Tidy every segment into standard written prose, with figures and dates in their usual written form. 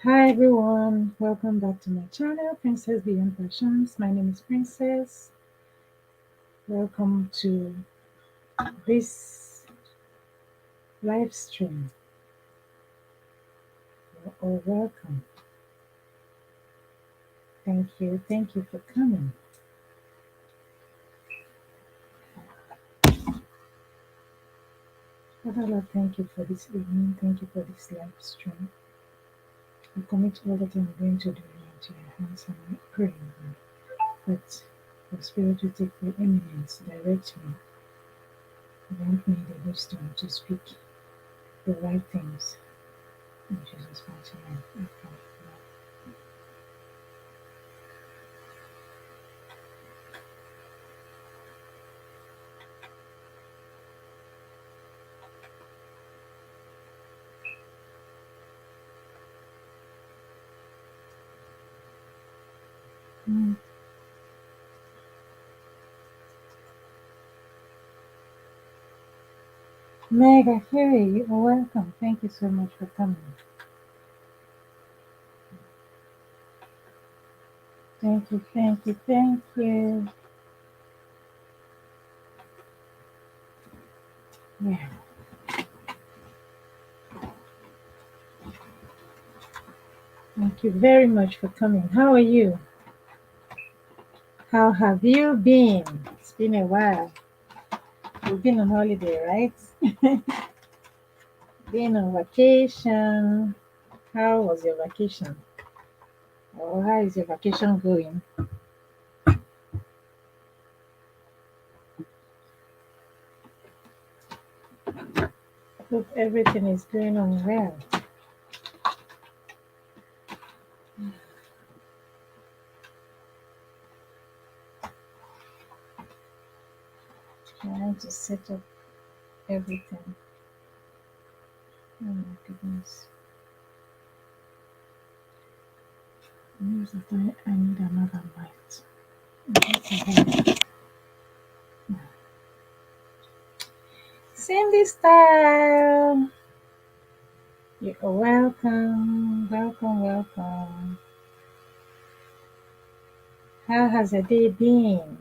Hi everyone, welcome back to my channel, Princess Beyond Passions. My name is Princess. Welcome to this live stream. You're all welcome. Thank you for coming. Father Lord, thank you for this evening. Thank you for this live stream. I commit all that I'm going to do into your hands and I pray, Lord, that your spirit will take the eminence, direct me, grant me the wisdom to speak the right things. In Jesus' mighty name, I pray. Mm. Mega, hey, you are welcome. Thank you so much for coming. Thank you. Yeah, thank you very much for coming. How are you? How have you been? It's been a while. You've been on holiday, right? Been on vacation. How was your vacation? Or how is your vacation going? Hope everything is going on well. Trying to set up everything. Oh my goodness. News that I need another light. Cindy style. You are welcome. How has the day been?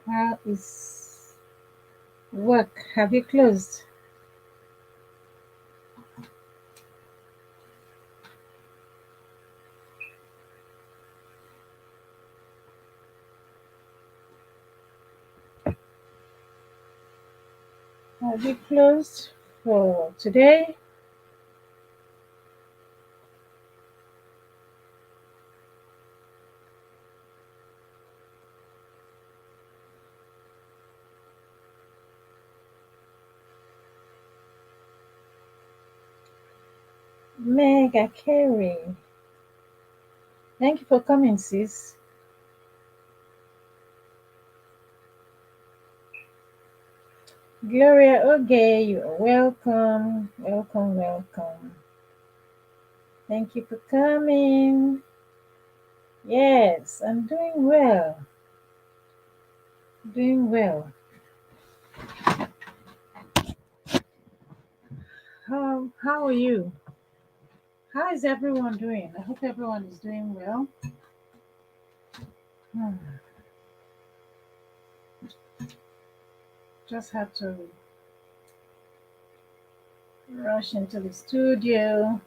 How is work? Have you closed? Have you closed for today? Mega Carey. Thank you for coming, sis. Gloria Oge, you are welcome. Thank you for coming. Yes, I'm doing well. Doing well. How are you? How is everyone doing? I hope everyone is doing well. Hmm. Just had to rush into the studio.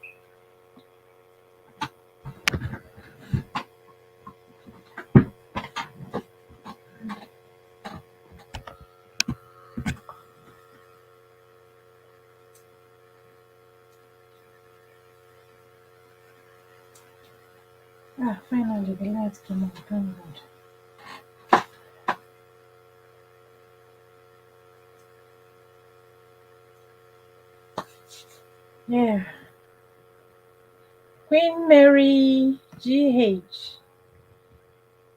Finally the lights came on. Thank God. Yeah. Queen Mary GH.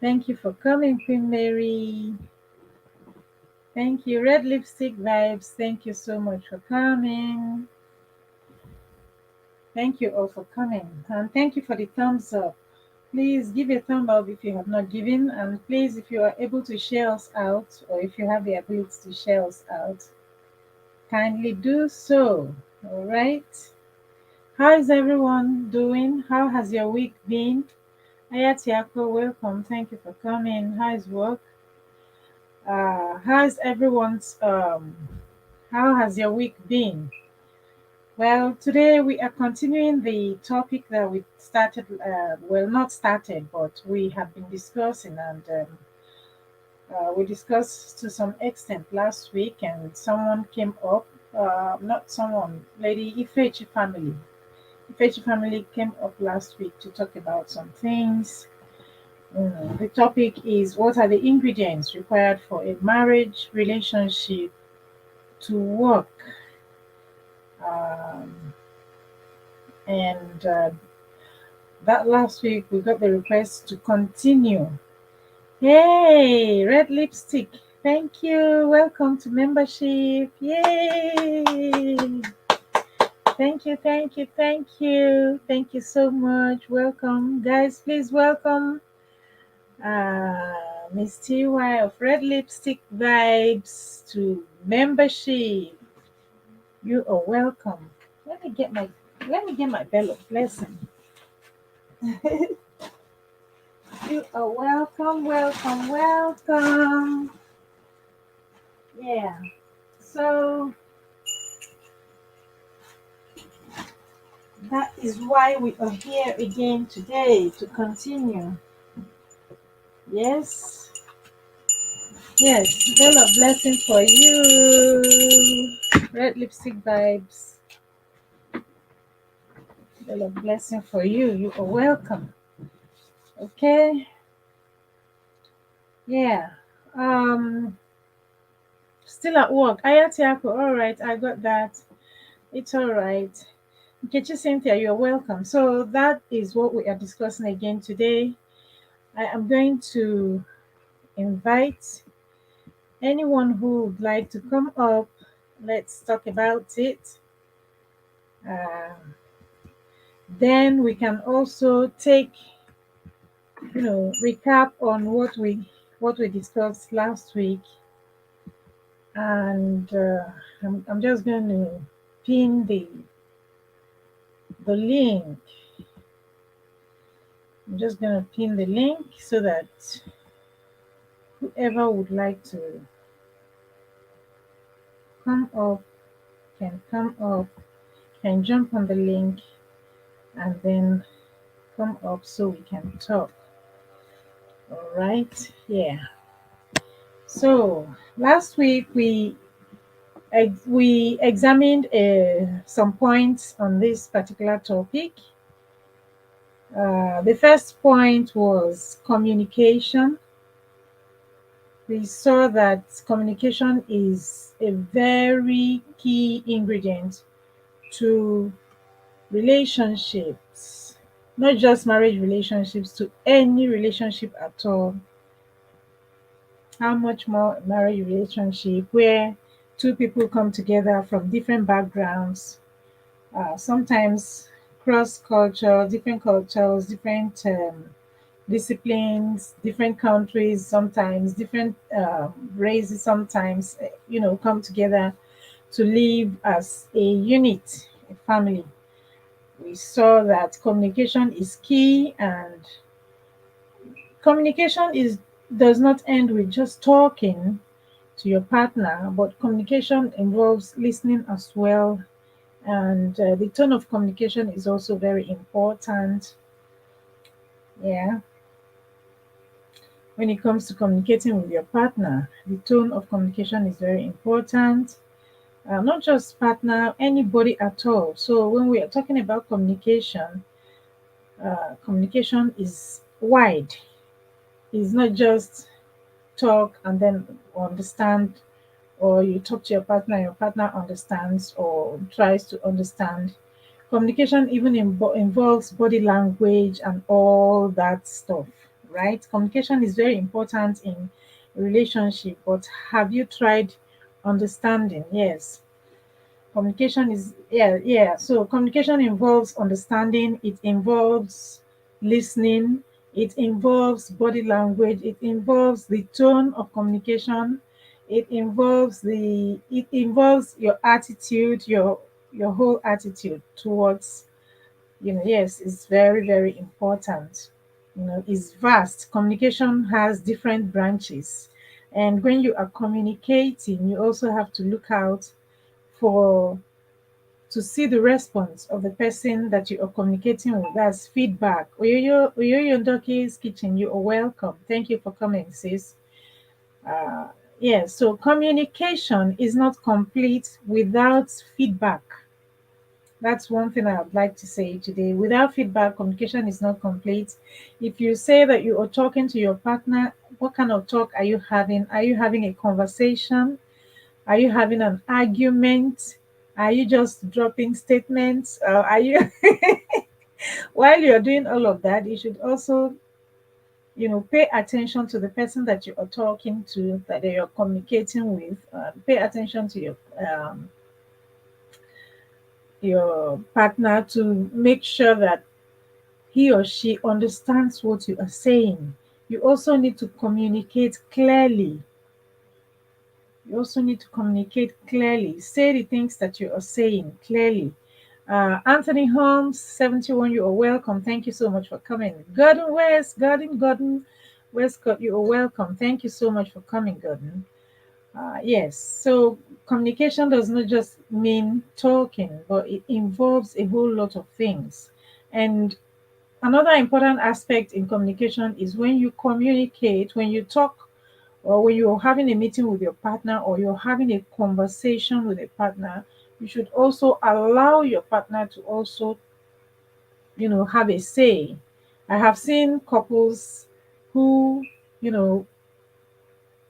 Thank you for coming, Queen Mary. Thank you. Red Lipstick Vibes. Thank you so much for coming. Thank you all for coming. And thank you for the thumbs up. Please give a thumb up if you have not given. And please, if you are able to share us out, or if you have the ability to share us out, kindly do so. All right. How is everyone doing? How has your week been? Ayatiako, welcome. Thank you for coming. How is work? How's everyone's how has your week been? Well, today we are continuing the topic that we started, not started, but we have been discussing, and we discussed to some extent last week, and someone came up, not someone, Lady Ifechi family. Ifechi family came up last week to talk about some things. The topic is what are the ingredients required for a marriage relationship to work? Um, and that last week we got the request to continue. Hey, red lipstick. Thank you. Welcome to membership. Yay. Thank you, thank you, thank you. Thank you so much. Welcome. Guys, please welcome Miss TY of Red Lipstick Vibes to membership. You are welcome. Let me get my bell of blessing. You are welcome, welcome, welcome. Yeah. So that is why we are here again today to continue. Yes. Yes. Bell of blessing for you. Red lipstick vibes. Bell of blessing for you. You are welcome. Okay. Yeah. Still at work. Ayatiako. All right. I got that. It's all right. Nkechi Cynthia, you're welcome. So that is what we are discussing again today. I am going to invite anyone who would like to come up. Let's talk about it. Then we can also take, recap on what we discussed last week, and I'm just going to pin the link. I'm just going to pin the link so that whoever would like to come up come up, can jump on the link and then come up so we can talk. All right. Yeah. So last week we examined some points on this particular topic. The first point was communication. We saw that communication is a very key ingredient to relationships, not just marriage relationships, to any relationship at all. How much more a marriage relationship where two people come together from different backgrounds, sometimes cross culture, different cultures, different disciplines, different countries, sometimes different races, sometimes, come together to live as a unit, a family. We saw that communication is key, and communication is does not end with just talking to your partner, but communication involves listening as well, and the tone of communication is also very important. Yeah, when it comes to communicating with your partner, the tone of communication is very important. Not just partner, anybody at all. So when we are talking about communication, communication is wide. It's not just talk and then understand, or you talk to your partner understands or tries to understand. Communication even involves body language and all that stuff, right? Communication is very important in a relationship, but have you tried understanding? Yes. Communication is, yeah. So communication involves understanding, it involves listening, it involves body language, it involves the tone of communication, it involves your attitude, your whole attitude towards Yes, it's very, very important. It's vast. Communication has different branches. And when you are communicating, you also have to look out for to see the response of the person that you are communicating with. That's feedback. Oyoyo Ndoki's kitchen, you are welcome. Thank you for coming, sis. Uh, yes, so communication is not complete without feedback. That's one thing I would like to say today. Without feedback, communication is not complete. If you say that you are talking to your partner, what kind of talk are you having? Are you having a conversation? Are you having an argument? Are you just dropping statements? Are you while you're doing all of that, you should also, pay attention to the person that you are talking to, that you're communicating with. Pay attention to your partner to make sure that he or she understands what you are saying. You also need to communicate clearly. You also need to communicate clearly. Say the things that you are saying clearly. Anthony Holmes, 71, you are welcome. Thank you so much for coming. Gordon Westcott, you are welcome. Thank you so much for coming, Gordon. Yes, so communication does not just mean talking, but it involves a whole lot of things. And another important aspect in communication is when you communicate, when you talk, or when you're having a meeting with your partner, or you're having a conversation with a partner, you should also allow your partner to also, have a say. I have seen couples who, you know,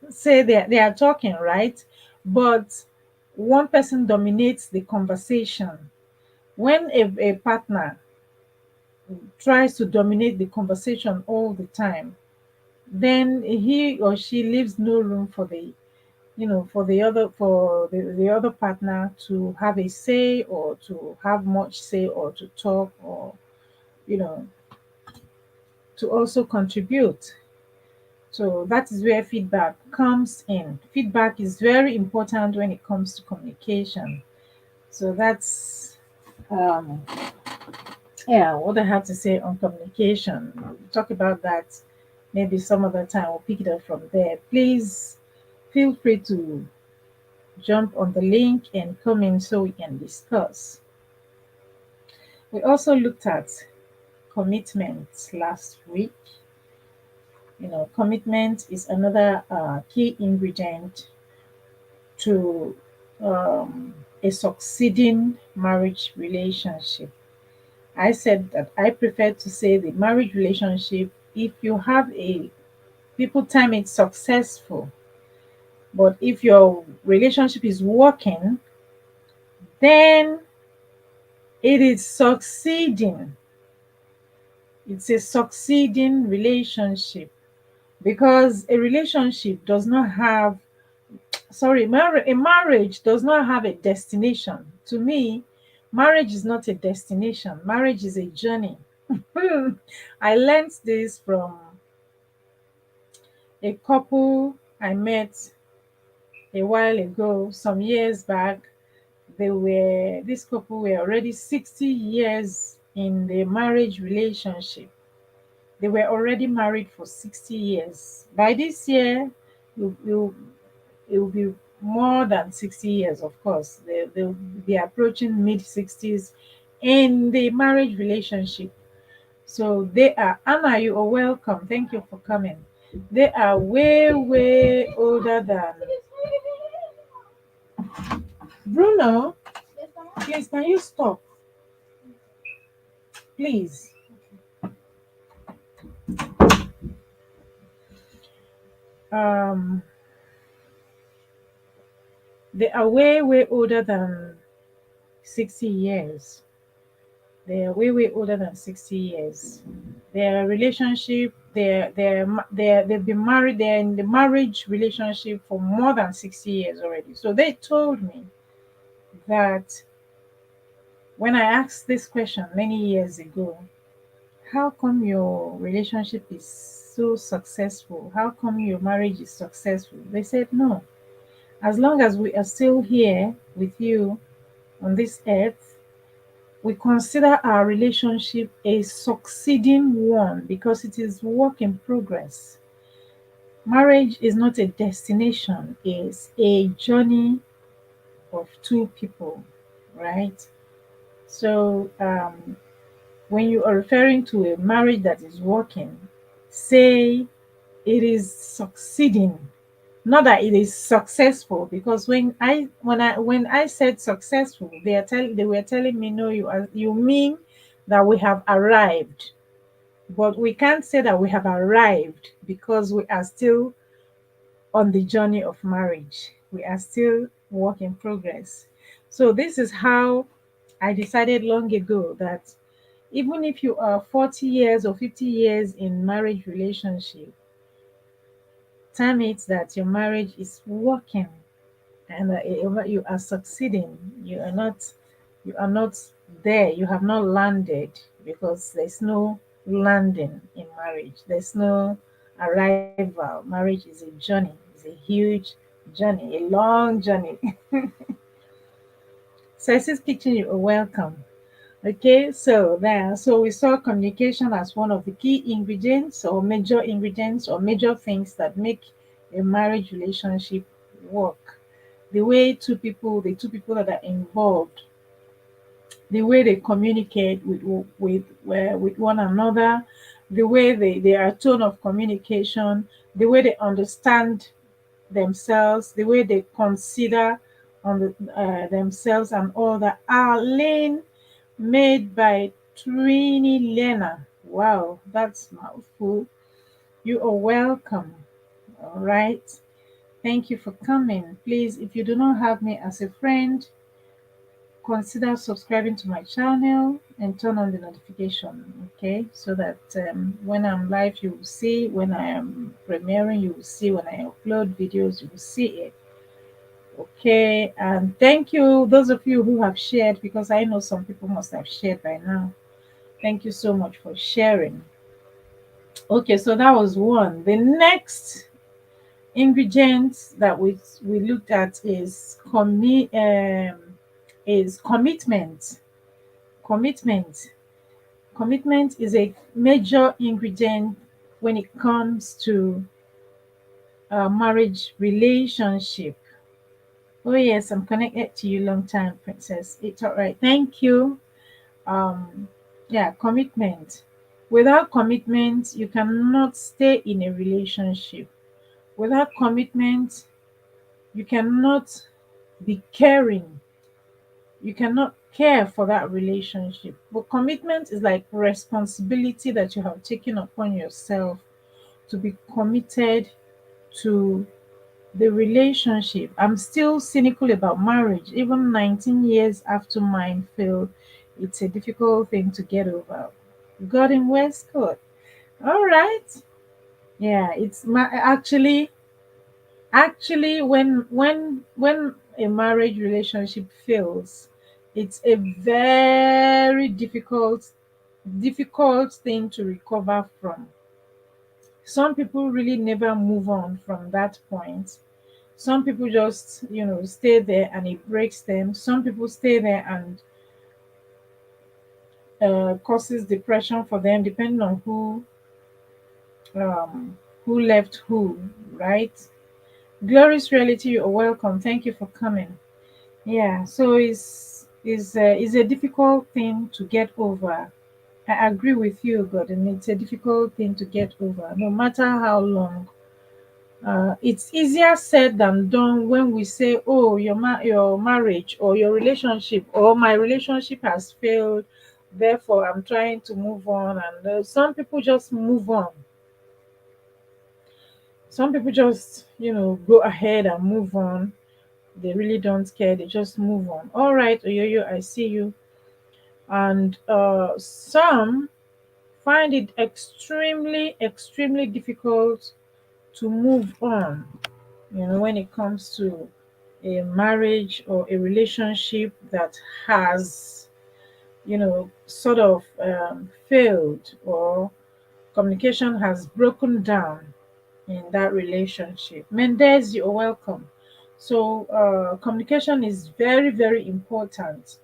say they are talking, right? But one person dominates the conversation. When a partner tries to dominate the conversation all the time, then he or she leaves no room for the other partner to have a say, or to have much say, or to talk, or you know to also contribute. So that is where feedback comes in. Feedback is very important when it comes to communication. So that's um yeah, what I have to say on communication. We'll talk about that maybe some other time. We'll pick it up from there. Please feel free to jump on the link and come in so we can discuss. We also looked at commitment last week. Commitment is another key ingredient to a succeeding marriage relationship. I said that I prefer to say the marriage relationship, if you have a people time it's successful, but if your relationship is working, then it is succeeding. It's a succeeding relationship, because a relationship does not have, sorry, a marriage does not have a destination. To me, marriage is not a destination, marriage is a journey. I learned this from a couple I met a while ago, some years back. This couple were already 60 years in the marriage relationship. They were already married for 60 years. By this year, it will be more than 60 years, of course. They'll be approaching mid 60s in the marriage relationship. So they are, Anna, you are welcome. Thank you for coming. They are way, way older than Bruno. Please, can you stop? Please. Um, they are way, way older than 60 years. They are way, way older than 60 years. Their relationship, they've been married, they're in the marriage relationship for more than 60 years already. So they told me that when I asked this question many years ago, how come your relationship is so successful? How come your marriage is successful? They said, no, as long as we are still here with you on this earth, We consider our relationship a succeeding one because it is work in progress. Marriage is not a destination, it's a journey of two people, right? So, when you are referring to a marriage that is working, say it is succeeding, not that it is successful. Because when I said successful, they were telling me, no, you mean that we have arrived. But we can't say that we have arrived because we are still on the journey of marriage. We are still work in progress. So this is how I decided long ago that even if you are 40 years or 50 years in marriage relationship, term it that your marriage is working, and you are succeeding. You are not there. You have not landed, because there's no landing in marriage. There's no arrival. Marriage is a journey. It's a huge journey, a long journey. So I says kitchen, you are welcome. Okay, so we saw communication as one of the key ingredients or major things that make a marriage relationship work. The two people that are involved, the way they communicate with one another, the way their tone of communication, the way they understand themselves, the way they consider themselves and all that are laying made by Trini Lena. Wow, that's mouthful. You are welcome. All right. Thank you for coming. Please, if you do not have me as a friend, consider subscribing to my channel and turn on the notification. Okay, so that when I'm live, you will see. When I am premiering, you will see. When I upload videos, you will see it. Okay, and thank you, those of you who have shared, because I know some people must have shared by now. Thank you so much for sharing. Okay, so that was one. The next ingredient that we looked at is commitment. Commitment. Commitment is a major ingredient when it comes to a marriage relationship. Oh yes, I'm connected to you long time, princess. It's all right. Thank you. um yeah, commitment. Without commitment, you cannot stay in a relationship. Without commitment, you cannot be caring. You cannot care for that relationship. But commitment is like responsibility that you have taken upon yourself to be committed to the relationship. I'm still cynical about marriage. Even 19 years after mine failed, it's a difficult thing to get over. God in Westcourt. All right. Yeah, it's actually when a marriage relationship fails, it's a very difficult thing to recover from. Some people really never move on from that point. Some people just, stay there and it breaks them. Some people stay there and causes depression for them, depending on who left who, right? Glorious reality, you're welcome. Thank you for coming. Yeah, so it's a difficult thing to get over. I agree with you, Gordon. It's a difficult thing to get over, no matter how long. It's easier said than done when we say, "Oh, your marriage or your relationship or my relationship has failed, therefore I'm trying to move on." And some people just move on. Some people just, go ahead and move on. They really don't care. They just move on. All right, Oyoyo, I see you. And some find it extremely, extremely difficult to move on, when it comes to a marriage or a relationship that has, sort of failed, or communication has broken down in that relationship. Mendez, you're welcome. So, communication is very, very important.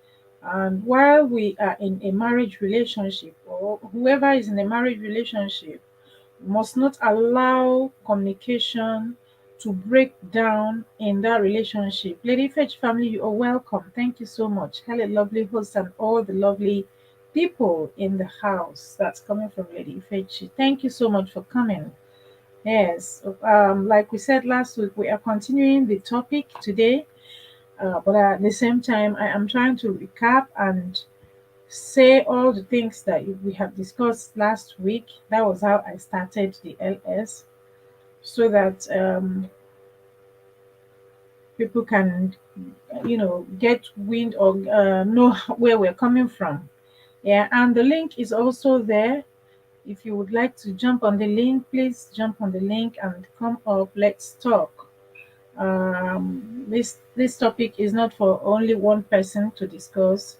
And while we are in a marriage relationship, or whoever is in a marriage relationship, must not allow communication to break down in that relationship. Lady Fetch family, you are welcome. Thank you so much. Hello, lovely host, and all the lovely people in the house that's coming from Lady Fetch. Thank you so much for coming. Yes, like we said last week, we are continuing the topic today, but at the same time, I am trying to recap and say all the things that we have discussed last week. That was how I started the LS, so that people can, get wind or know where we're coming from. Yeah, and the link is also there. If you would like to jump on the link, please jump on the link and come up. Let's talk. This topic is not for only one person to discuss.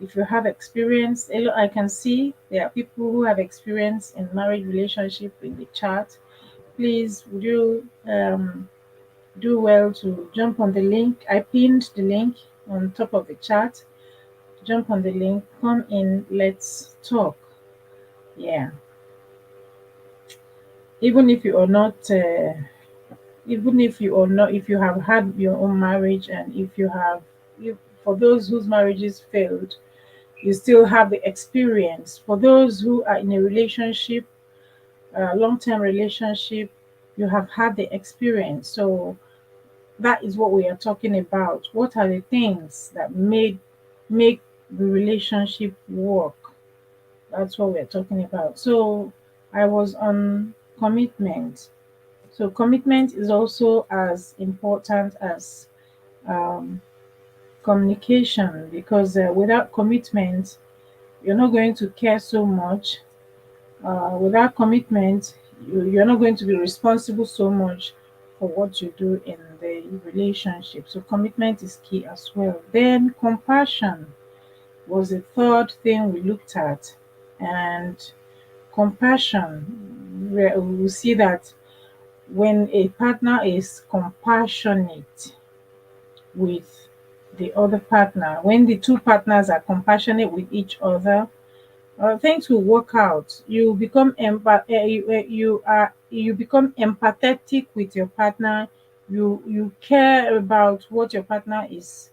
If you have experience, I can see there are people who have experience in marriage relationship in the chat. Please, would you do well to jump on the link? I pinned the link on top of the chat. Jump on the link, come in, let's talk. Yeah, even if you are not. Even if you are not, if you have had your own marriage, and if you have, for those whose marriages failed, you still have the experience. For those who are in a relationship, a long-term relationship, you have had the experience. So that is what we are talking about. What are the things that make the relationship work? That's what we're talking about. So I was on commitment. So commitment is also as important as um, communication, because without commitment, you're not going to care so much. Without commitment, you're not going to be responsible so much for what you do in the relationship. So commitment is key as well. Then compassion was the third thing we looked at. And compassion, we see that when a partner is compassionate with the other partner, when the two partners are compassionate with each other, things will work out. You become you become empathetic with your partner. You care about what your partner is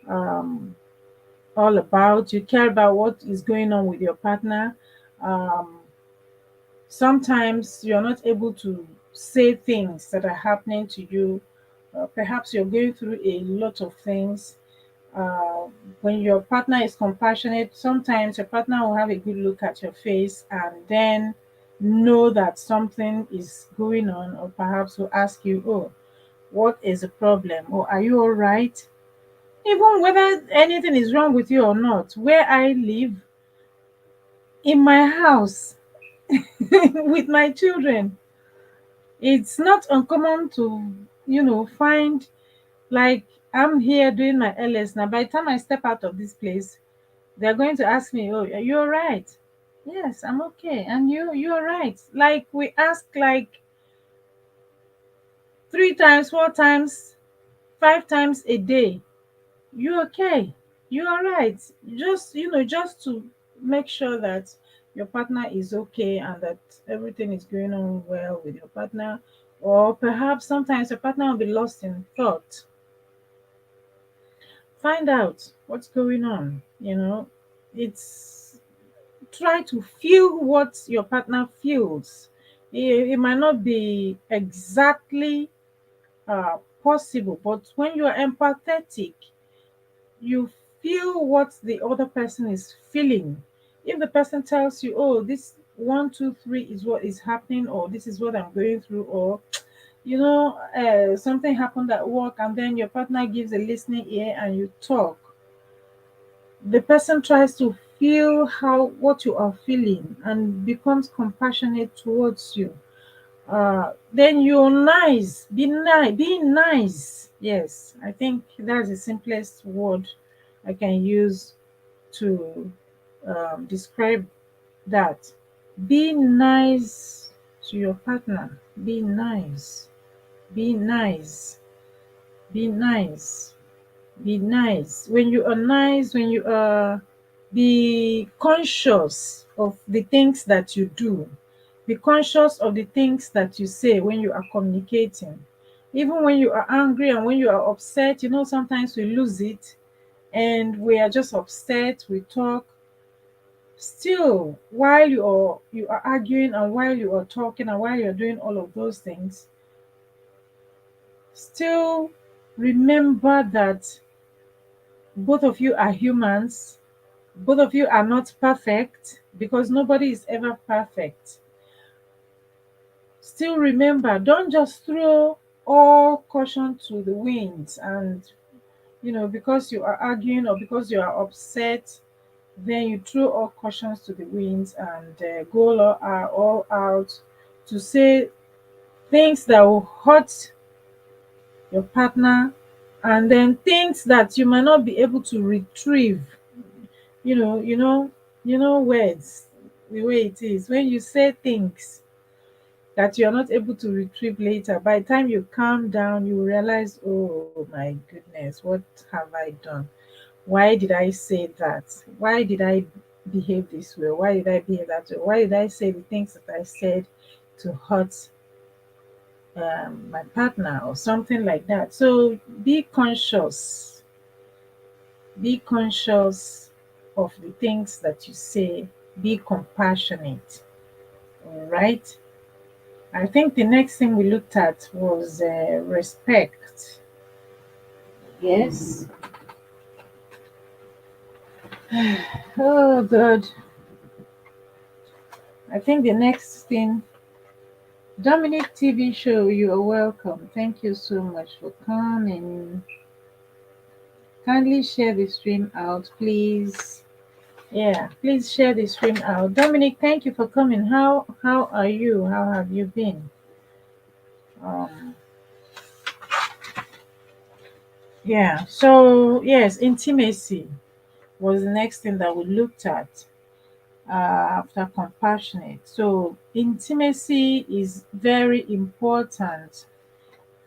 um, all about. You care about what is going on with your partner. Um, Sometimes you're not able to say things that are happening to you. Perhaps you're going through a lot of things. uh, when your partner is compassionate, sometimes your partner will have a good look at your face and then know that something is going on, or perhaps will ask you, "Oh, what is the problem? Or are you all right?" Even whether anything is wrong with you or not, where I live, in my house, with my children, it's not uncommon to, find, like, I'm here doing my LS now. By the time I step out of this place, they're going to ask me, "Oh, are you all right?" "Yes, I'm okay." "And you're right." Like, we ask like 3 times, 4 times, 5 times a day. "You okay? You all right?" Just to make sure that your partner is okay and that everything is going on well with your partner. Or perhaps sometimes your partner will be lost in thought. Find out what's going on. It's Try to feel what your partner feels. It might not be exactly possible, but when you are empathetic, you feel what the other person is feeling. If the person tells you, "Oh, this 1, 2, 3 is what is happening," or "This is what I'm going through," or something happened at work, and then your partner gives a listening ear and you talk, the person tries to feel how what you are feeling and becomes compassionate towards you. Then you're nice. Be nice. Yes, I think that's the simplest word I can use to describe that. Be nice to your partner. Be nice. Be nice. Be nice. Be nice. When you are nice, when you are, be conscious of the things that you do. Be conscious of the things that you say when you are communicating. Even when you are angry and when you are upset, sometimes we lose it and we are just upset, we talk. Still, while you are arguing and while you are talking and while you're doing all of those things, still remember that both of you are humans. Both of you are not perfect because nobody is ever perfect. Still remember, don't just throw all caution to the winds, and because you are arguing or because you are upset, then you throw all cautions to the winds and go all out to say things that will hurt your partner, and then things that you might not be able to retrieve. you know you know words, the way it is when you say things that you're not able to retrieve later. By the time you calm down, you realize, oh my goodness, what have I done? Why did I say that? Why did I behave this way? Why did I behave that way? Why did I say the things that I said to hurt my partner or something like that? So be conscious. Be conscious of the things that you say. Be compassionate. All right. I think the next thing we looked at was respect. Yes. Oh, God. I think the next thing, Dominic TV show, you are welcome. Thank you so much for coming. Kindly share the stream out, please. Yeah, please share the stream out. Dominic, thank you for coming. How are you? How have you been? Um, yeah. So yes, intimacy was the next thing that we looked at after compassionate. So intimacy is very important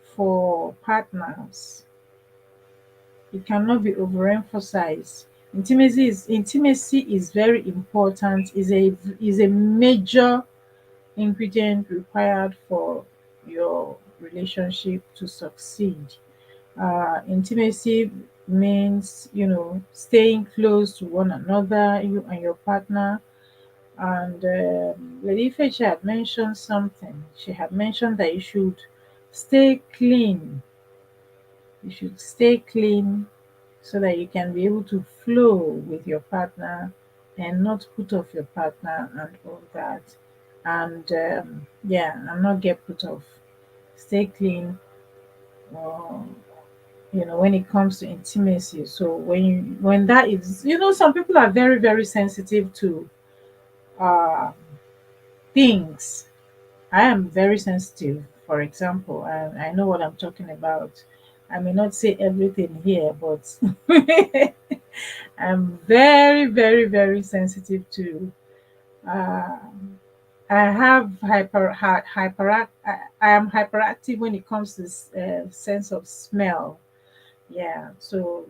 for partners. It cannot be overemphasized. Intimacy is very important. Is a major ingredient required for your relationship to succeed. Intimacy means staying close to one another, you and your partner. And Lady Fetch had mentioned something. She had mentioned that stay clean. You should stay clean so that you can be able to flow with your partner and not put off your partner and all that. And yeah, and not get put off. Stay clean. Uh, when it comes to intimacy. So when that is, some people are very very sensitive to uh, things. I am very sensitive, for example, and I know what I'm talking about. I may not say everything here, but I'm very, very, very sensitive to. Uh, I have I am hyperactive when it comes to sense of smell. Yeah, so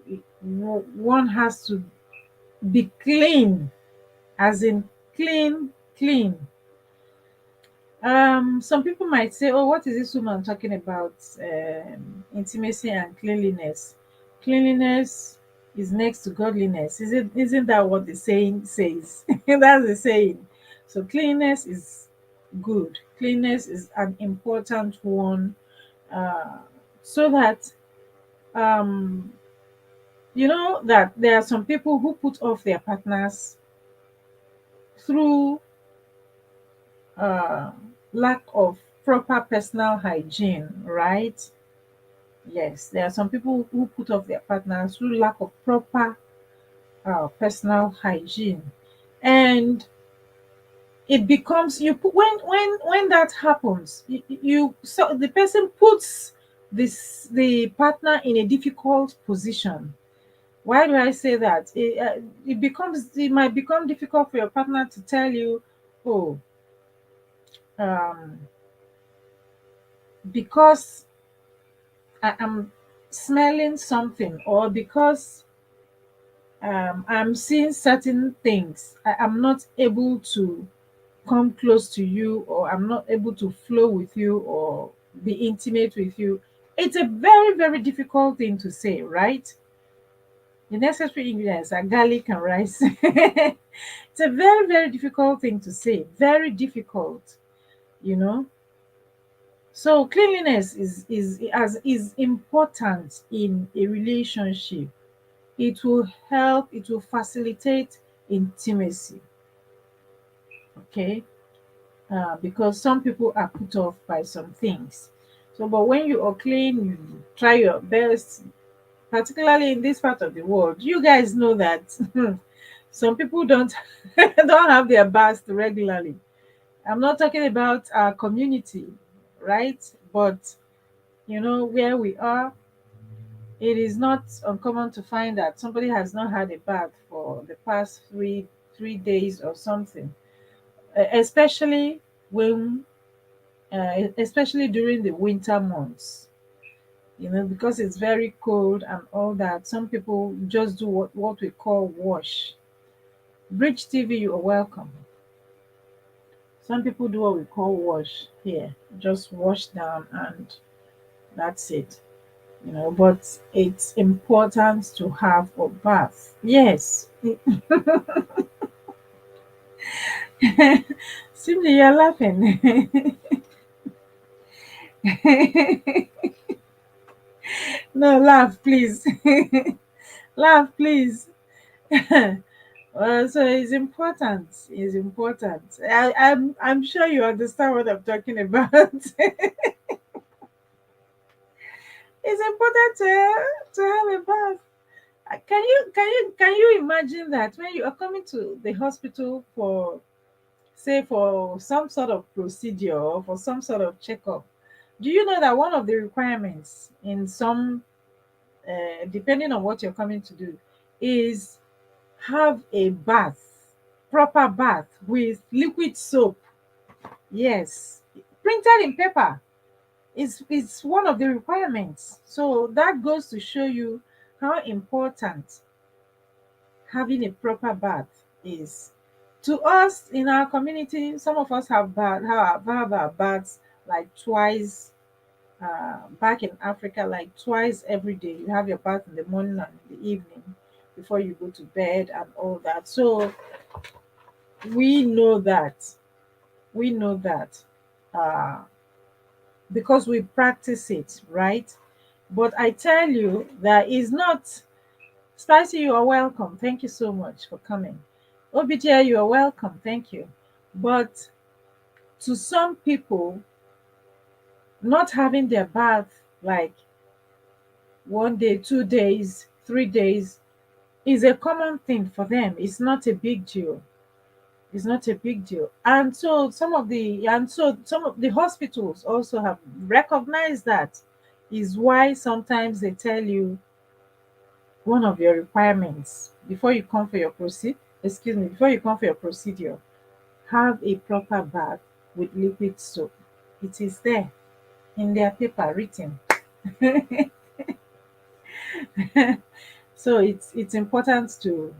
one has to be clean, as in clean, clean. Some people might say, "Oh, what is this woman talking about? Intimacy and cleanliness. Cleanliness is next to godliness. Isn't that what the saying says? That's the saying. So cleanliness is good. Cleanliness is an important one, uh, so that um, that there are some people who put off their partners through uh, lack of proper personal hygiene, right? Yes, there are some people who put off their partners through lack of proper personal hygiene, and it becomes you put when that happens, so the person puts the partner in a difficult position. Why do I say that? It might become difficult for your partner to tell you, oh, um, because I am smelling something, or because I'm seeing certain things, I'm not able to come close to you, or I'm not able to flow with you or be intimate with you. It's a very, very difficult thing to say, right? The necessary ingredients are garlic and rice. It's a very, very difficult thing to say. Very difficult, you know. So cleanliness is important in a relationship. It will help, it will facilitate intimacy. Okay. Because some people are put off by some things. So, but when you are clean, you try your best, particularly in this part of the world. You guys know that some people don't don't have their baths regularly. I'm not talking about our community, right? But where we are, it is not uncommon to find that somebody has not had a bath for the past three days or something. Especially when especially during the winter months, because it's very cold and all that. Some people just do what we call wash. Bridge TV, you are welcome. Some people do what we call wash here, just wash down and that's it. But it's important to have a bath. Yes. Simply, you're laughing. No, laugh, please. Laugh, please. So it's important. It's important. I'm sure you understand what I'm talking about. It's important to have a bath. Can you imagine that when you are coming to the hospital for, say, for some sort of procedure or for some sort of checkup? Do you know that one of the requirements in some, depending on what you're coming to do, is have a bath, proper bath with liquid soap. Yes, printed in paper is one of the requirements. So that goes to show you how important having a proper bath is. To us in our community, some of us have our baths like twice. Back in Africa, like twice every day, you have your bath in the morning and in the evening before you go to bed and all that. So we know that we know that uh, because we practice it, right? But I tell you that is not. Spicy, you are welcome. Thank you so much for coming. Obidya, you are welcome. Thank you. But to some people, not having their bath like 1 day, 2 days, 3 days is a common thing for them. It's not a big deal. It's not a big deal. And so some of the hospitals also have recognized that. Is why sometimes they tell you one of your requirements before you come for your before you come for your procedure, have a proper bath with liquid soap. It is there in their paper written. So it's important to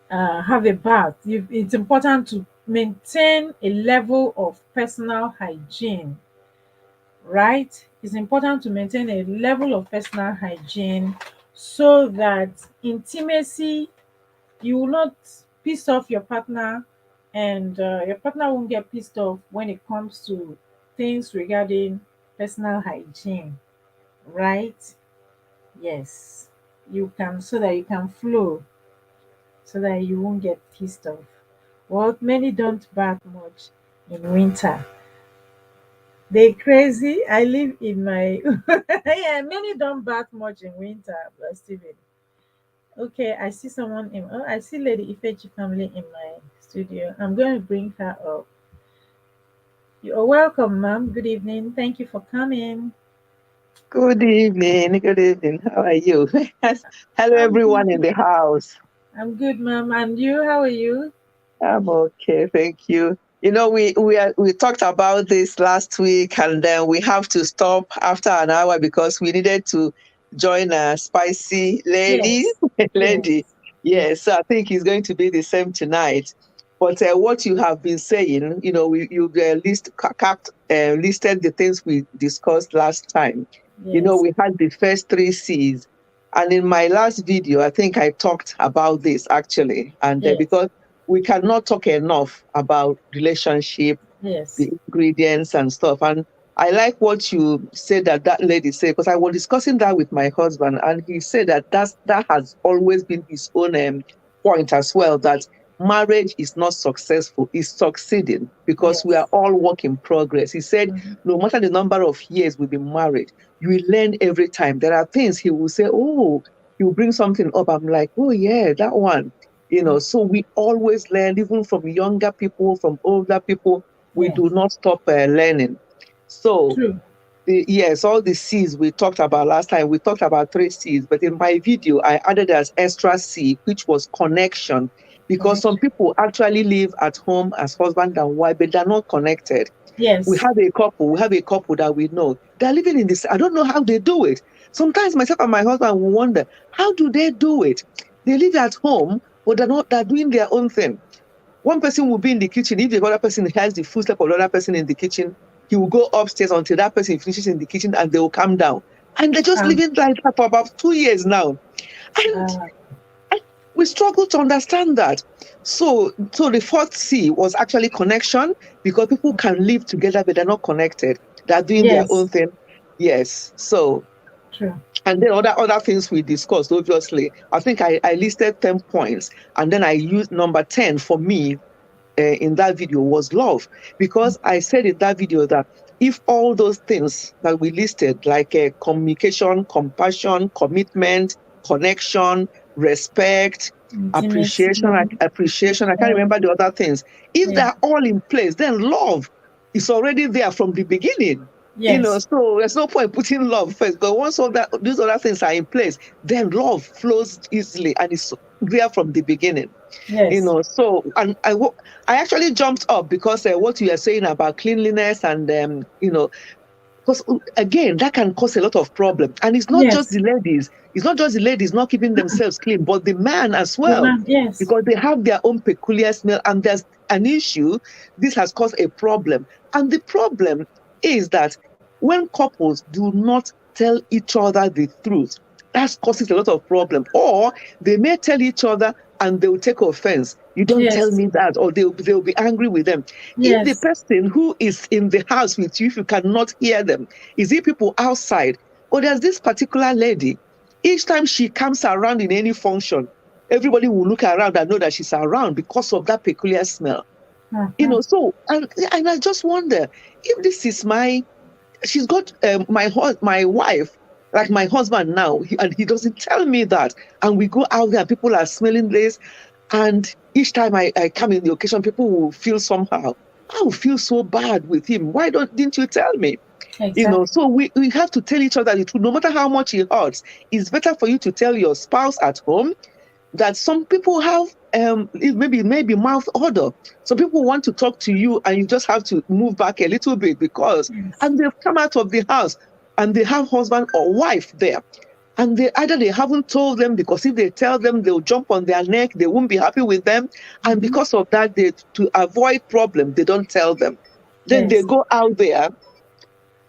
have a bath. It's important to maintain a level of personal hygiene, right? It's important to maintain a level of personal hygiene so that intimacy, you will not piss off your partner, and your partner won't get pissed off when it comes to things regarding personal hygiene, right? Yes. You can, so that you can flow, so that you won't get pissed off. Well, many don't bath much in winter. They crazy. I live in my yeah, many don't bath much in winter, but Steven. Okay, I see someone in I see Lady Ifechi family in my studio. I'm going to bring her up. You are welcome, ma'am. Good evening. Thank you for coming. Good evening. Good evening. How are you? Hello, I'm everyone in good. the house. I'm good, ma'am. And you, how are you? I'm okay. Thank you. We talked about this last week, and then we have to stop after an hour because we needed to join a spicy lady. Yes, lady. yes, Yes, yes, so I think it's going to be the same tonight. But what you have been saying, you listed the things we discussed last time. yes, We had the first three C's. And in my last video, I think I talked about this actually. And yes, because we cannot talk enough about relationship, yes. the ingredients and stuff. And I like what you said that lady said, because I was discussing that with my husband, and he said that has always been his own point as well, that marriage is not successful, it's succeeding because we are Yes. all work in progress. He said, Mhm. no matter the number of years we've been married, you will learn every time. There are things he will say, oh, he will bring something up. I'm like, oh yeah, that one. So we always learn, even from younger people, from older people, we Yes. do not stop learning. So, True. yes, all the C's we talked about last time, we talked about three C's, but in my video, I added as extra C, which was connection, because some Connection. people actually live at home as husband and wife, but they're not connected. We Yes. have a couple that we know. They're living in this. I don't know how they do it. Sometimes myself and my husband will wonder, how do they do it? They live at home, but they're doing their own thing. One person will be in the kitchen. If the other person has the footstep of the other person in the kitchen, he will go upstairs until that person finishes in the kitchen and they will calm down. And they're just Um. living like that for about 2 years now. And Uh, we struggle to understand that. So the fourth C was actually connection, because people can live together, but they're not connected. They're doing their own yes. thing. Yes. So, True. and then other things we discussed, obviously. I think I listed 10 points. And then I used number 10 for me in that video was love, because I said in that video that if all those things that we listed, like communication, compassion, commitment, connection, respect, Intimacy. appreciation, I can't Appreciation. remember the other things, if Yeah. they're all in place, then love is already there from the beginning. Yes. So there's no point putting love first, but once all that these other things are in place, then love flows easily and it's there from the beginning. Yes. So, and I actually jumped up because what you are saying about cleanliness and because again that can cause a lot of problem, and it's not just Yes. the ladies. It's not just the ladies not keeping themselves clean, but the man as The well, man. Yes. because they have their own peculiar smell, and there's an issue. This has caused a problem, and the problem is that when couples do not tell each other the truth, that causes a lot of problem. Or they may tell each other and they will take offense. You don't tell Yes. me that, or they'll be angry with them. If the Yes. person who is in the house with you, if you cannot hear them, is it people outside? Or there's this particular lady, each time she comes around in any function, everybody will look around and know that she's around because of that peculiar smell. Uh-huh. So and I just wonder if this is she's got my wife, like my husband now, and he doesn't tell me that. And we go out there, and people are smelling this, and each time I come in the occasion, people will feel somehow. I will feel so bad with him. Why didn't you tell me? Exactly. So we have to tell each other the truth, no matter how much it hurts. It's better for you to tell your spouse at home that some people have maybe mouth odor. Some people want to talk to you and you just have to move back a little bit because Yes. and they've come out of the house and they have husband or wife there. And they haven't told them, because if they tell them, they'll jump on their neck, they won't be happy with them. And Mm-hmm. because of that, to avoid problem, they don't tell them. Then they Yes. go out there.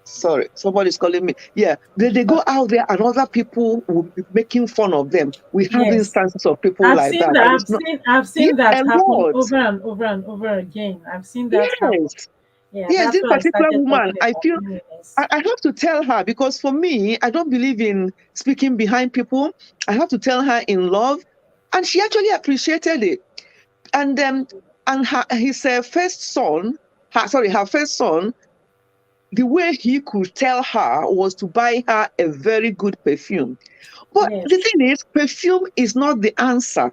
Sorry, somebody's calling me. Yeah, they go out there and other people will be making fun of them. We have Yes. instances of people I've like seen that, that. and I've it's not. seen. I've Yeah, seen that a happen lot. over and over and over again. I've seen that happen. Yes, Yeah, yes. that's This why I particular started woman, talking I about feel cleanliness. I have to tell her, because for me, I don't believe in speaking behind people. I have to tell her in love, and she actually appreciated it. And his first son, her first son, the way he could tell her was to buy her a very good perfume. But the Yes. thing is, perfume is not the answer.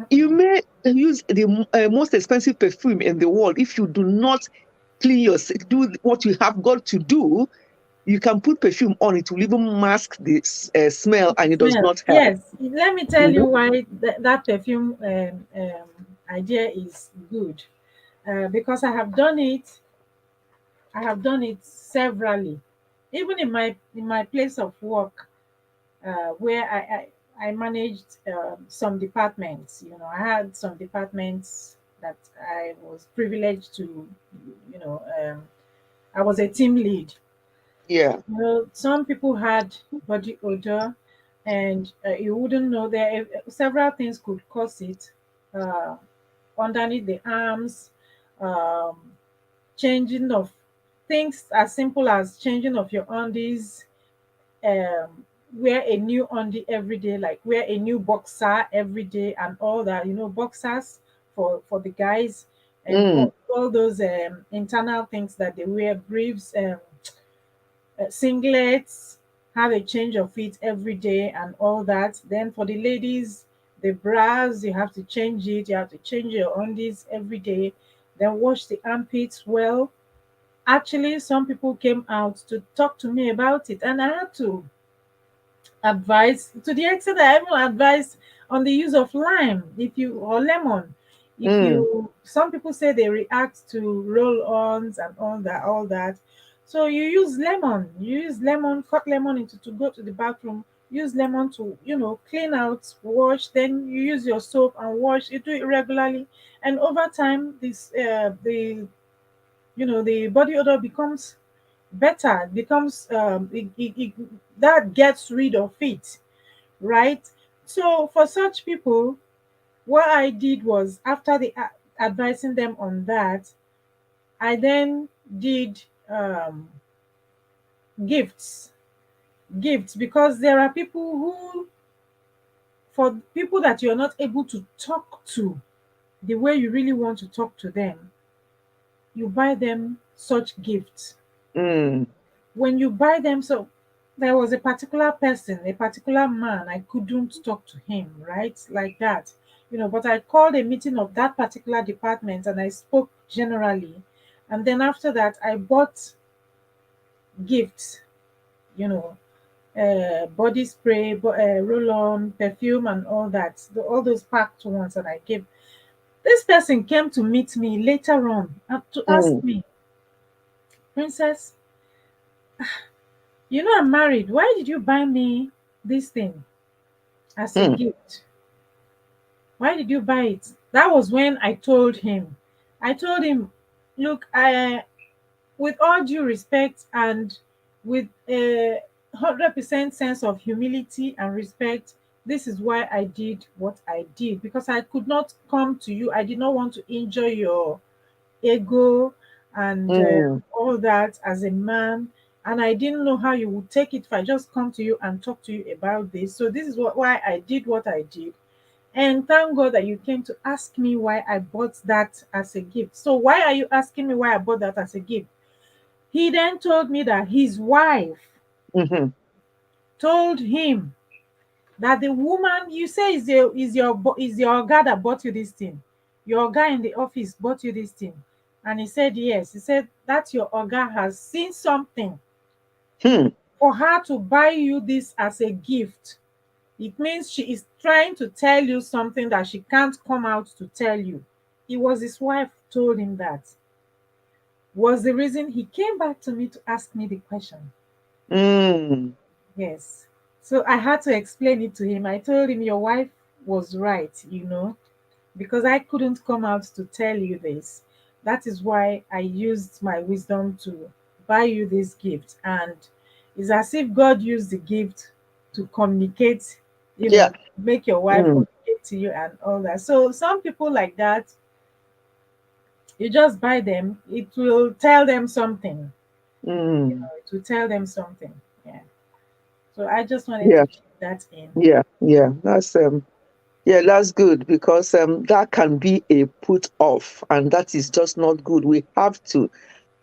You Mm-mm. may use the most expensive perfume in the world. If you do not clean your, do what you have got to do, you can put perfume on, it will even mask the smell, and it does Smell. not help. Yes. Let me tell You you know? why that perfume idea is good. because I have done it severally, even in my place of work, where I managed some departments. You know, I had some departments that I was privileged to, you know, I was a team lead. Yeah. You know, some people had body odor, and you wouldn't know there. Several things could cause it. Uh, Underneath the arms, um, changing of things as simple as changing of your undies, wear a new undie every day, like wear a new boxer every day and all that, you know, boxers for the guys, and Mm. all those internal things that they wear, briefs, singlets, have a change of it every day and all that. Then for the ladies, the bras, you have to change it, you have to change your undies every day, then wash the armpits well. Actually, some people came out to talk to me about it, and I had to advice, to the extent that I even advise on the use of lime, if you, or lemon. If Mm. you, some people say they react to roll-ons and all that. So you use lemon, cut lemon into, to go to the bathroom, use lemon to, you know, clean out, wash, then you use your soap and wash. You do it regularly, and over time, this the, you know, the body odor becomes better, becomes that gets rid of it, right? So for such people, what I did was, after advising them on that, I then did gifts. Gifts, because there are people who, for people that you're not able to talk to the way you really want to talk to them, you buy them such gifts. Mm. When you buy them, so there was a particular person, a particular man, I couldn't talk to him, right? Like that. You know, but I called a meeting of that particular department and I spoke generally. And then after that, I bought gifts, you know, body spray, roll on, perfume, and all that, all those packed ones that I gave. This person came to meet me later on to ask Mm. me, Princess, you know I'm married. Why did you buy me this thing as a Mm. gift? Why did you buy it? That was when I told him. I told him, look, with all due respect and with a 100% sense of humility and respect, this is why I did what I did, because I could not come to you. I did not want to injure your ego and Mm. all that as a man. And I didn't know how you would take it if I just come to you and talk to you about this. So this is why I did what I did. And thank God that you came to ask me why I bought that as a gift. So why are you asking me why I bought that as a gift? He then told me that his wife Mhm. told him that the woman you say is your guy that bought you this thing. Your guy in the office bought you this thing. And he said yes. He said that your oga has seen something Hmm. for her to buy you this as a gift. It means she is trying to tell you something that she can't come out to tell you. It was his wife told him that. Was the reason he came back to me to ask me the question. Mm. Yes. So I had to explain it to him. I told him your wife was right, you know, because I couldn't come out to tell you this. That is why I used my wisdom to buy you this gift. And it's as if God used the gift to communicate, you Yeah. know, make your wife Mm. communicate to you and all that. So some people like that, you just buy them, it will tell them something. You Mm. know, it will tell them something. Yeah. So I just wanted Yeah. to keep that in. Yeah. Yeah. Yeah, that's good because that can be a put off, and that is just not good. We have to,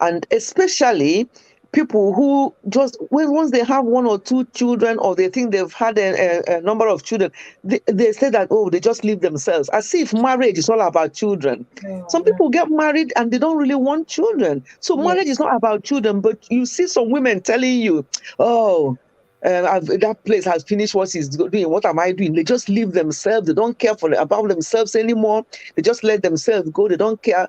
and especially people who just when once they have one or two children, or they think they've had a number of children, they say that, oh, they just leave themselves, as if marriage is all about children. No, Some no. people get married and they don't really want children, so marriage is Yes. not about children. But you see some women telling you, oh, that place has finished what he's doing. What am I doing? They just leave themselves. They don't care about themselves anymore. They just let themselves go. They don't care.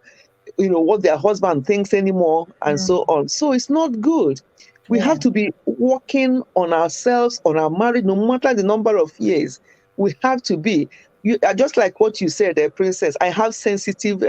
what their husband thinks anymore, and Mm. so on. So it's not good. We Yeah. have to be working on ourselves, on our marriage, no matter the number of years. We have to be. Just like what you said, Princess. I have sensitive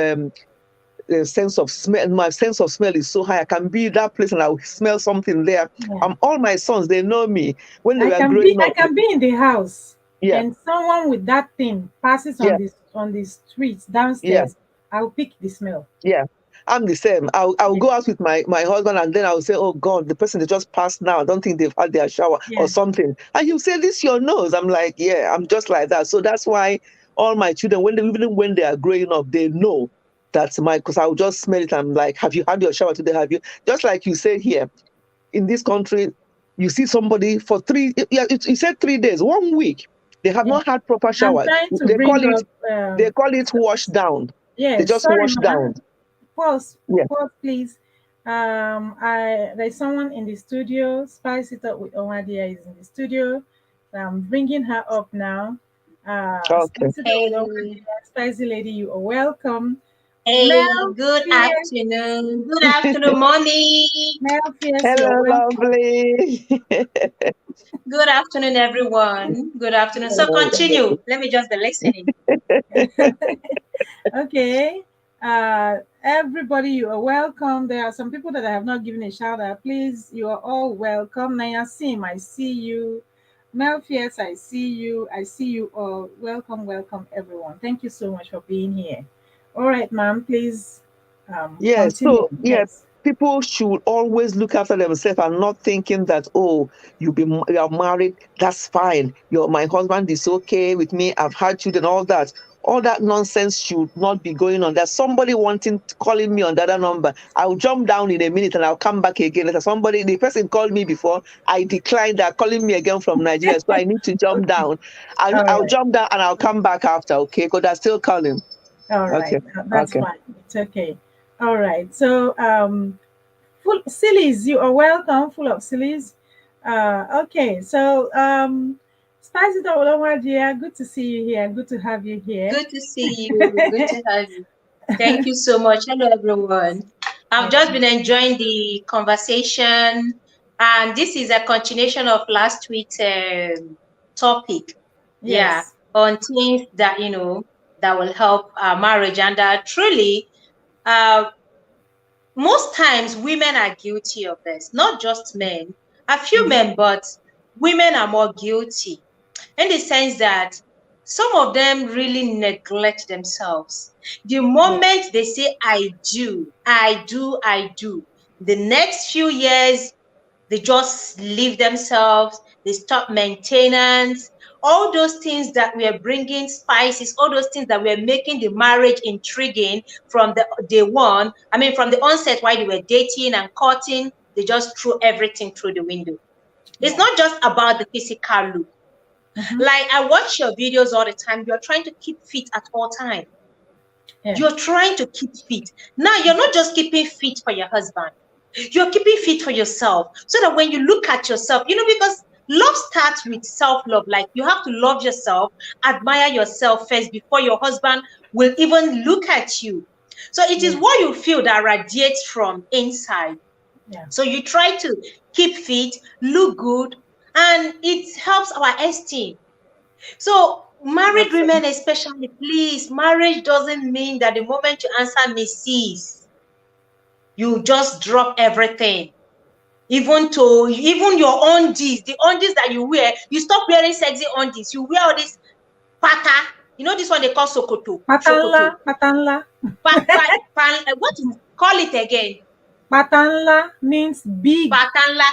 sense of smell. My sense of smell is so high. I can be that place and I'll smell something there. Yeah. All my sons, they know me when they I were can be growing I up. can be in the house Yeah, and someone with that thing passes yeah, on the streets yeah. downstairs. I'll pick the smell. Yeah, I'm the same. I'll Yeah. go out with my husband and then I'll say, "Oh God, the person that just passed now, I don't think they've had their shower or Yeah. something." And you say, "This your nose." I'm like, "Yeah, I'm just like that." So that's why all my children, even when they are growing up, they know that's my, because I'll just smell it. I'm like, "Have you had your shower today? Have you?" Just like you say here in this country, you see somebody for yeah, you said 3 days, 1 week, they have Yeah. not had proper I'm shower. trying to They bring call it up they call it wash down. They yes, just sorry wash ma. down. Pause, Yeah. pause, please. I There's someone in the studio. Spice it up with Omadia is in the studio. So I'm bringing her up now. Okay. Spice it up with Hey, Omadia. Spicy lady, you are welcome. hey, Mel good Fierce, afternoon. Good afternoon, morning. Mel Fierce, you are Hello, welcome. lovely. Good afternoon, everyone. Good afternoon. So continue. Let me just be listening. Okay. Everybody, you are welcome. There are some people that I have not given a shout out. Please, you are all welcome. Naya Sim, I see you. Mel Fierce, I see you. I see you all. Welcome, welcome, everyone. Thank you so much for being here. All right, ma'am, please Yes. continue. So, yeah, Yes. people should always look after themselves and not thinking that, oh, you are married, that's fine. My husband is okay with me. I've had children, all that. All that nonsense should not be going on. There's somebody calling me on the other number. I'll jump down in a minute and I'll come back again. The person called me before. I declined. They're calling me again from Nigeria. So I need to jump Okay. down. I'll, All I'll right. jump down and I'll come back after, okay? Because they're still calling. All Okay. right. That's Okay. fine. It's okay. All right. So, full sillies, you are welcome. Full of sillies. Okay. So, Spicy Dawulawa, dear, good to see you here. Good to have you here. Good to see you. Good to have you. Thank you so much. Hello, everyone. I've Yeah. just been enjoying the conversation, and this is a continuation of last week's topic. Yeah, Yes. on things that that will help our marriage, and truly, uh, most times women are guilty of this, not just men. A few Mhm. men, but women are more guilty in the sense that some of them really neglect themselves. The Yeah. moment they say, I do, I do, I do, the next few years, they just leave themselves, they stop maintenance, all those things that were bringing spices, all those things that were making the marriage intriguing from the day one. I mean, from the onset while they were dating and courting, they just threw everything through the window. It's Yeah. not just about the physical look. Mm-hmm. Like, I watch your videos all the time. You're trying to keep fit at all time. Yeah. You're trying to keep fit. Now, you're not just keeping fit for your husband. You're keeping fit for yourself. So that when you look at yourself, because love starts with self-love. Like, you have to love yourself, admire yourself first before your husband will even look at you. So it is Yeah. what you feel that radiates from inside. Yeah. So you try to keep fit, look good, and it helps our esteem. So married Absolutely. women especially, please, marriage doesn't mean that the moment you answer Mrs., you just drop everything. Even your undies, the undies that you wear, you stop wearing sexy undies. You wear all this pata. This one they call sokoto. Patanla. Sokoto. Patanla. What you call it again? Patanla means big, Patanla.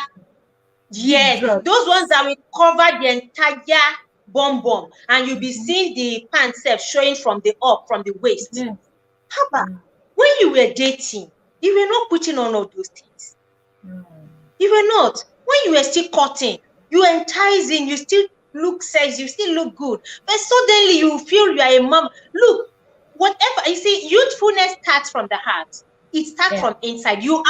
big Yes, those ones drugs. that will cover the entire bum, and you'll be seeing the pants self showing from the waist. Yeah. How about Mm. when you were dating, you were not putting on all those things. Mm. You were not. When you were still cutting, you were enticing, you still look sexy, you still look good. But suddenly you feel you are a mom. Look, whatever you see, youthfulness starts from the heart. It starts Yeah. from inside. In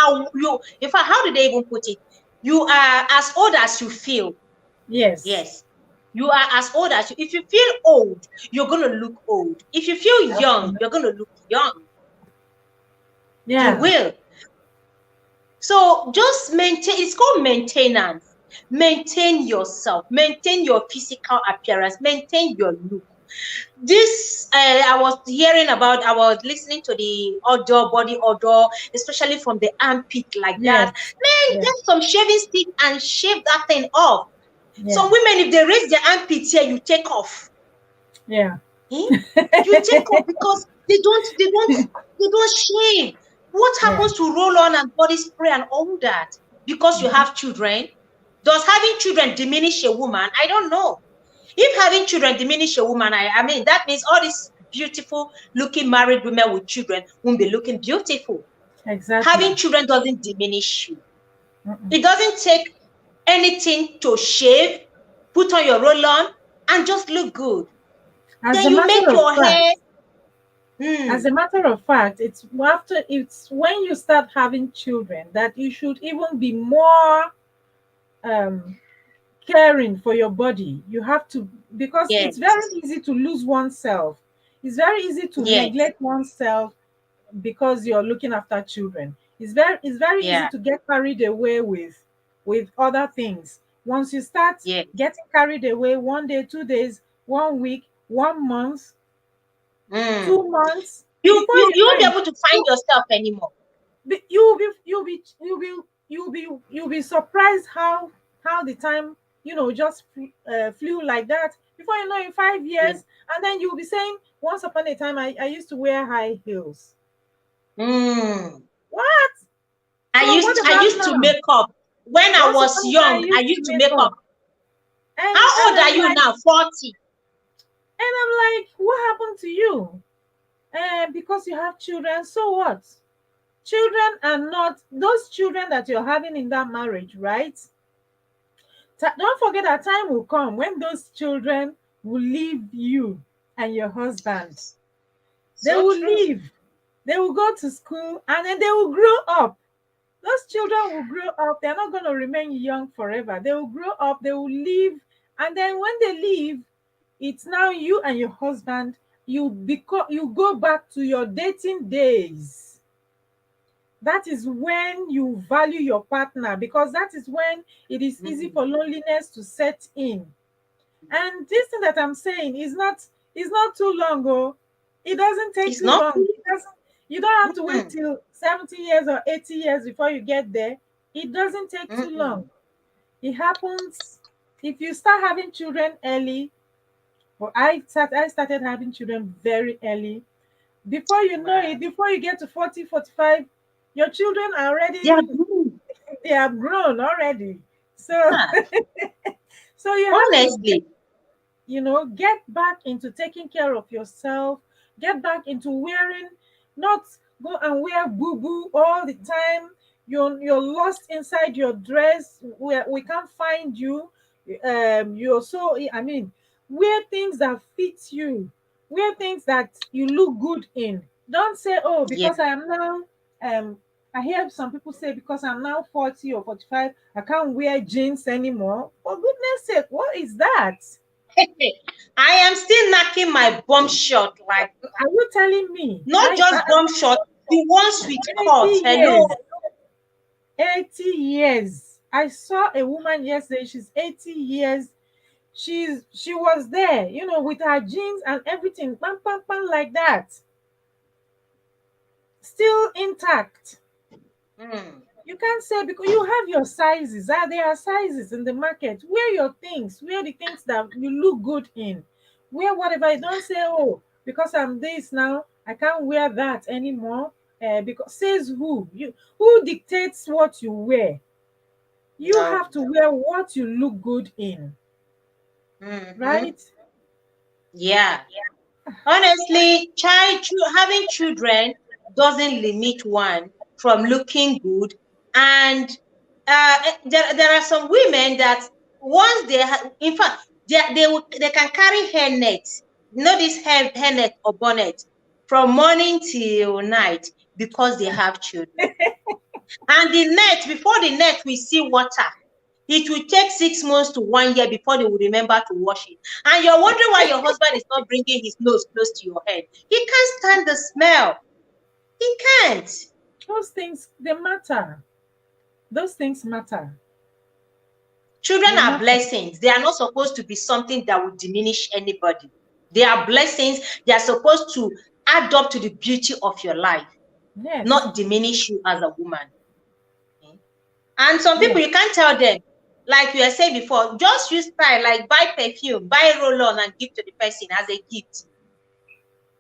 fact, how do they even put it? You are as old as you feel. Yes. Yes. You are as old as you. If you feel old, you're gonna look old. If you feel young, Absolutely. you're gonna look young. You Yeah. will. So just maintain, it's called maintenance. Maintain yourself, maintain your physical appearance, maintain your look. This I was listening to the odor, body odor, especially from the armpit like that. Yes. Man, Yeah. get some shaving stick and shave that thing off. Yeah. Some women, if they raise their armpits here, you take off. Yeah. Eh? You take off because they don't shave. What Yeah. happens to roll on and body spray and all that? Because you have children. Does having children diminish a woman? I don't know. If having children diminish a woman, I mean that means all these beautiful looking married women with children won't be looking beautiful. Exactly. Having children doesn't diminish you. Mm-mm. It doesn't take anything to shave, put on your roll on, and just look good. As Then a you matter make of your hair. fact, as Hmm. a matter of fact, it's when you start having children that you should even be more um caring for your body. You have to, because it's very Yes. easy to lose oneself. It's very easy to Yes. neglect oneself because you're looking after children. It's very easy Yeah. to get carried away with other things. Once you start Yes. getting carried away, 1 day, 2 days, 1 week, 1 month, Hmm. 2 months, You before you you you won't know be it, able to find you yourself anymore. you'll be surprised how the time just flew like that. Before you know, in five Yeah. years, and then you'll be saying, once upon a time, I used to wear high heels. Hmm. What? I So what used I about used to now? make up when I Once was upon a time, I young. I used to used to make make up. up, How and old are I'm you like, now? 40. what happened to you? Because you have children. So what? Children are not those children that you're having in that marriage, right? Don't forget that time will come when those children will leave you and your husband. They So will true. leave. They will go to school and then they will grow up. Those children will grow up. They're not going to remain young forever. They will grow up. They will leave. And then when they leave, it's now you and your husband. You go back to your dating days. That is when you value your partner, because that is when it is easy Hmm. for loneliness to set in. And this thing that I'm saying is not too long. Oh, it doesn't take It's too not. long. It doesn't. You don't have to wait Mm-mm. till 70 years or 80 years before you get there. It doesn't take too Mm-mm. long. It happens if you start having children early. But I started having children very early. Before you know Wow. it, before you get to 40, 45, your children are They are already, good. they have grown already. So Ah, so you have to honestly. get back into taking care of yourself, get back into wearing, not go and wear boo boo all the time. You're lost inside your dress where we can't find you. You're so, I mean, wear things that fit you, wear things that you look good in. Don't say, oh, Yeah. because I am now, I hear some people say, because I'm now 40 or 45, I can't wear jeans anymore. For goodness sake, what is that? I am still knocking my bum short, like Are you telling me? not just bum short, the ones with 80 cut. Hello. years, 80 years. I saw a woman yesterday. She's 80 years. She was there, with her jeans and everything, pam pam pam like that, still intact. Mm. You can't say, because you have your sizes. There are sizes in the market. Wear your things. Wear the things that you look good in. Wear whatever. Don't say, oh, because I'm this now, I can't wear that anymore. Because says who? Who dictates what you wear? You No. have to wear what you look good in, Mm-hmm. right? Yeah. Honestly, having children doesn't limit one from looking good. And there are some women that once in fact, they can carry hairnet, this hairnet or bonnet from morning till night because they have children. And before the net we see water, it will take 6 months to 1 year before they will remember to wash it. And you're wondering why your husband is not bringing his nose close to your head. He can't stand the smell. He can't. Those things, they matter. Those things matter. Children They are matter. blessings. They are not supposed to be something that would diminish anybody. They are blessings. They are supposed to add up to the beauty of your life, Yes. not diminish you as a woman. Okay? And some people, Yes. you can't tell them, like you were saying before, just use style, like buy perfume, buy roll-on and give to the person as a gift,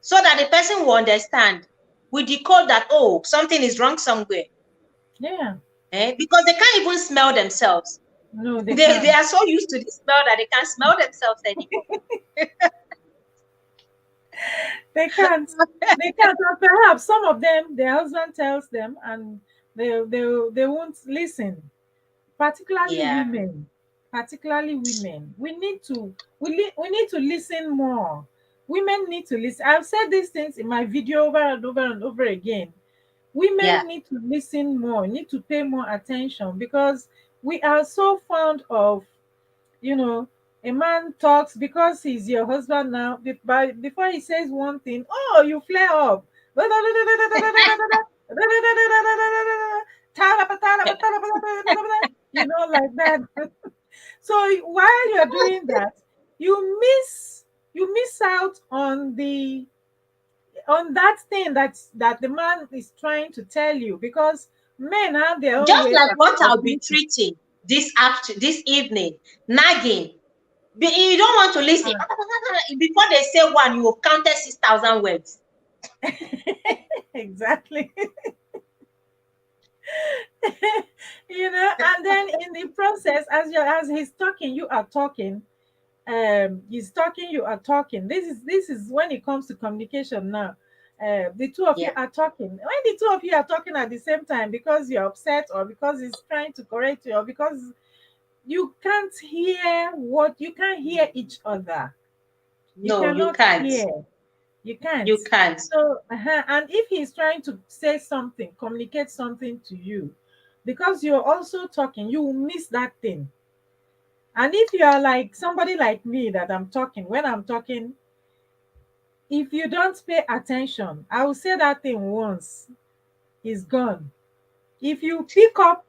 so that the person will understand. We decode that, oh, something is wrong somewhere. Yeah. Because they can't even smell themselves. No, they They can't. are so used to the smell that they can't smell themselves anymore. They can't. They can't. And perhaps some of them, their husband tells them, and they won't listen. Particularly Yeah, women. Particularly women. We need to listen more. Women need to listen. I've said these things in my video over and over and over again. yeah. Women need to listen more, need to pay more attention, because we are so fond of, you know, a man talks because he's your husband now, but before he says one thing, oh, you flare up. You know, like that. So while you're doing that, you miss out on that thing that the man is trying to tell you, because men have their own Just ways like what of I'll be thinking. treating this evening, nagging. You don't want to listen. Ah, Before they say one, you have counted 6,000 words. exactly. And then in the process, as he's talking, you are talking. He's talking, you are talking. This is when it comes to communication now. The two of you Yeah. are talking. When the two of you are talking at the same time, because you're upset, or because he's trying to correct you, or because you can't hear each other. You No, you cannot can't. hear. You can't. You can't. So, and if he's trying to say something, communicate something to you, because you're also talking, you will miss that thing. And if you are like somebody like me, that I'm talking, when I'm talking, if you don't pay attention, I will say that thing once, it's gone. If you pick up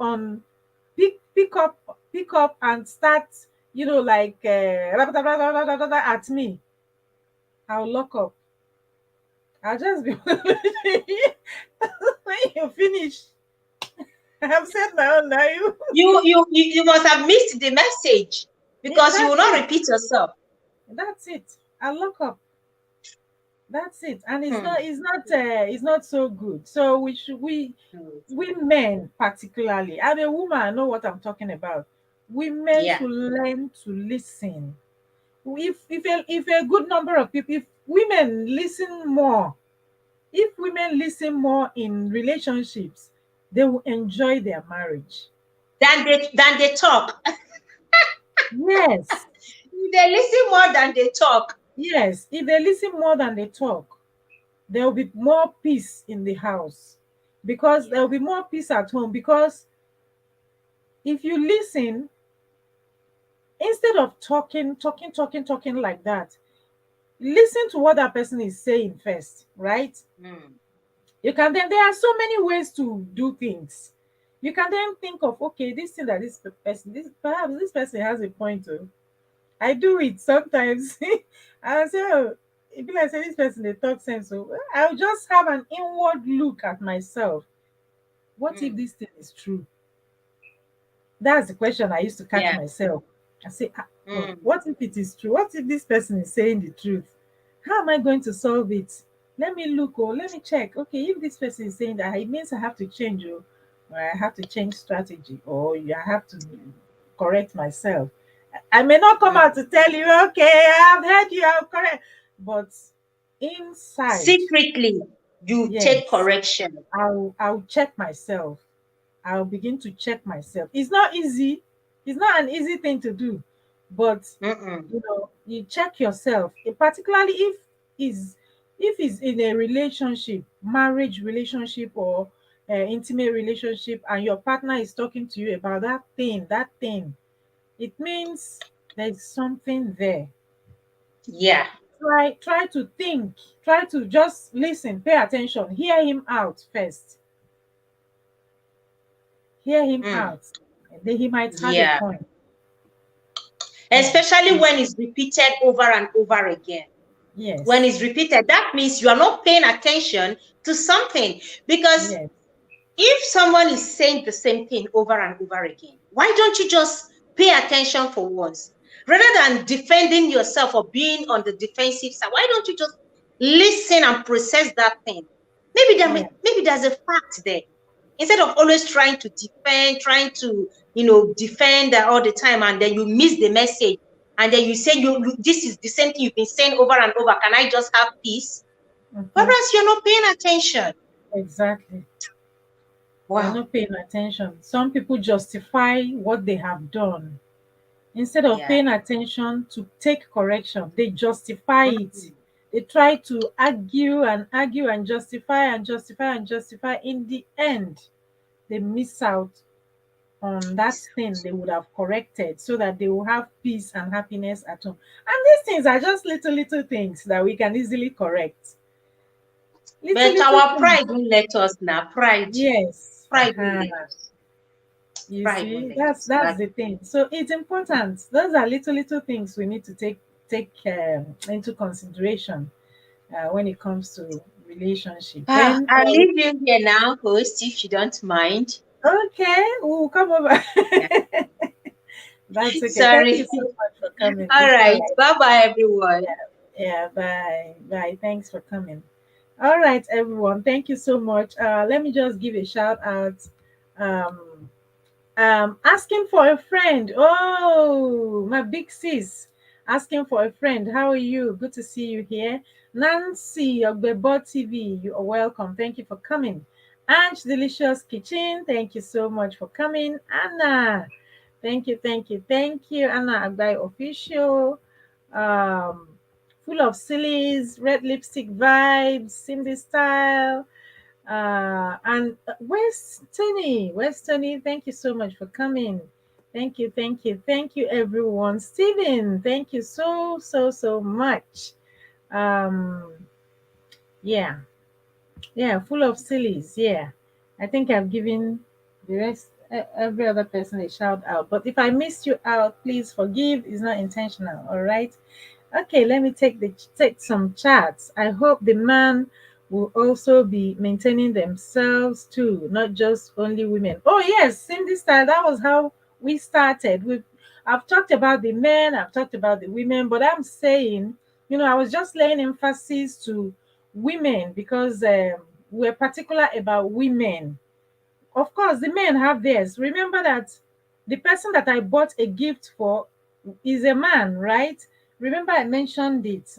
and start, like at me, I'll lock up. I'll just be when you finish. I've said my own now. You must have missed the message Yeah, because you will that's not it. repeat yourself. That's it. I'll lock up. That's it. And Hmm. it's not so good. So we men particularly, I'm a woman, I know what I'm talking about. Women Yeah. should learn to listen. If a good number of people, if women listen more, if women listen more in relationships, they will enjoy their marriage. Than they talk. Yes. They listen more than they talk. Yes. If they listen more than they talk, there will be more peace in the house, because there will be more peace at home. Because if you listen, instead of talking like that, listen to what that person is saying first, right? Hmm. You can then, there are so many ways to do things. You can then think of, okay, this thing that perhaps this person has a point to. I do it sometimes. I say, oh, it be like say this person they talk sense. So I'll just have an inward look at myself. What if Hmm. this thing is true? That's the question I used to catch Yeah. myself. I say, God, Hmm. what if it is true? What if this person is saying the truth? How am I going to solve it? Let me look, or let me check. Okay, if this person is saying that, it means I have to change, or I have to change strategy, or I have to correct myself. I may not come out Hmm. to tell you, okay, I've heard you, I'm correct. But inside, Secretly, you take yes, correction. I'll check myself. I'll begin to check myself. It's not easy. It's not an easy thing to do, but Mm-mm. you check yourself, particularly is if it's in a relationship, marriage relationship, or intimate relationship, and your partner is talking to you about that thing, it means there's something there. Yeah. Try to think, try to just listen, pay attention, hear him out first. Hear him Mm. out. Then he might have a Yeah. point. Yeah. Especially when it's repeated over and over again. When Yes. it's repeated, that means you are not paying attention to something. Because Yes. if someone is saying the same thing over and over again, why don't you just pay attention for once? Rather than defending yourself or being on the defensive side, why don't you just listen and process that thing? Yeah. Maybe there's a fact there. Instead of always trying to defend, defend all the time, and then you miss the message, and then you say this is the same thing you've been saying over and over. Can I just have peace? Mm-hmm. Whereas you're not paying attention. Exactly. You're Wow. not paying attention. Some people justify what they have done. Instead of Yeah. paying attention to take correction, they justify it. Mm. They try to argue and justify and justify and justify. In the end, they miss out on that thing they would have corrected so that they will have peace and happiness at home. And these things are just little, little things that we can easily correct. Little, But little our things. pride won't let us now. Yes. Pride won't let us. You Pride won't see, let that's us. that's But the thing. So it's important. Those are little, little things we need to take into consideration when it comes to relationship. Then, I'll leave you here now, host, if you don't mind. okay, we'll come over. Yeah. That's okay. Thank you Sorry. so much for coming. All It's all right. right. Bye bye, everyone. Yeah, bye. Bye. Thanks for coming. All right, everyone. Thank you so much. Let me just give a shout out. Um, asking for a friend. Oh, my big sis. Asking for a friend. How are you? Good to see you here. Nancy Ogbebo TV, you are welcome. Thank you for coming. Ange Delicious Kitchen, thank you so much for coming. Anna, thank you. Anna Agbai Official. Um, Full of sillies, red lipstick vibes, Cindy style. And where's Tony? Where's Tony? Thank you so much for coming. Thank you, everyone. Steven, thank you so much. Um, yeah, yeah, full of sillies. Yeah, I think I've given the rest, every other person a shout out. But if I missed you out, please forgive. It's not intentional. All right. Okay, let me take some chats. I hope the man will also be maintaining themselves too, not just only women. Oh yes, Cindy style. That was how we started. I've talked about the men, I've talked about the women, but I'm saying, I was just laying emphasis to women because we're particular about women. Of course, the men have theirs. Remember that the person that I bought a gift for is a man, right? Remember I mentioned it.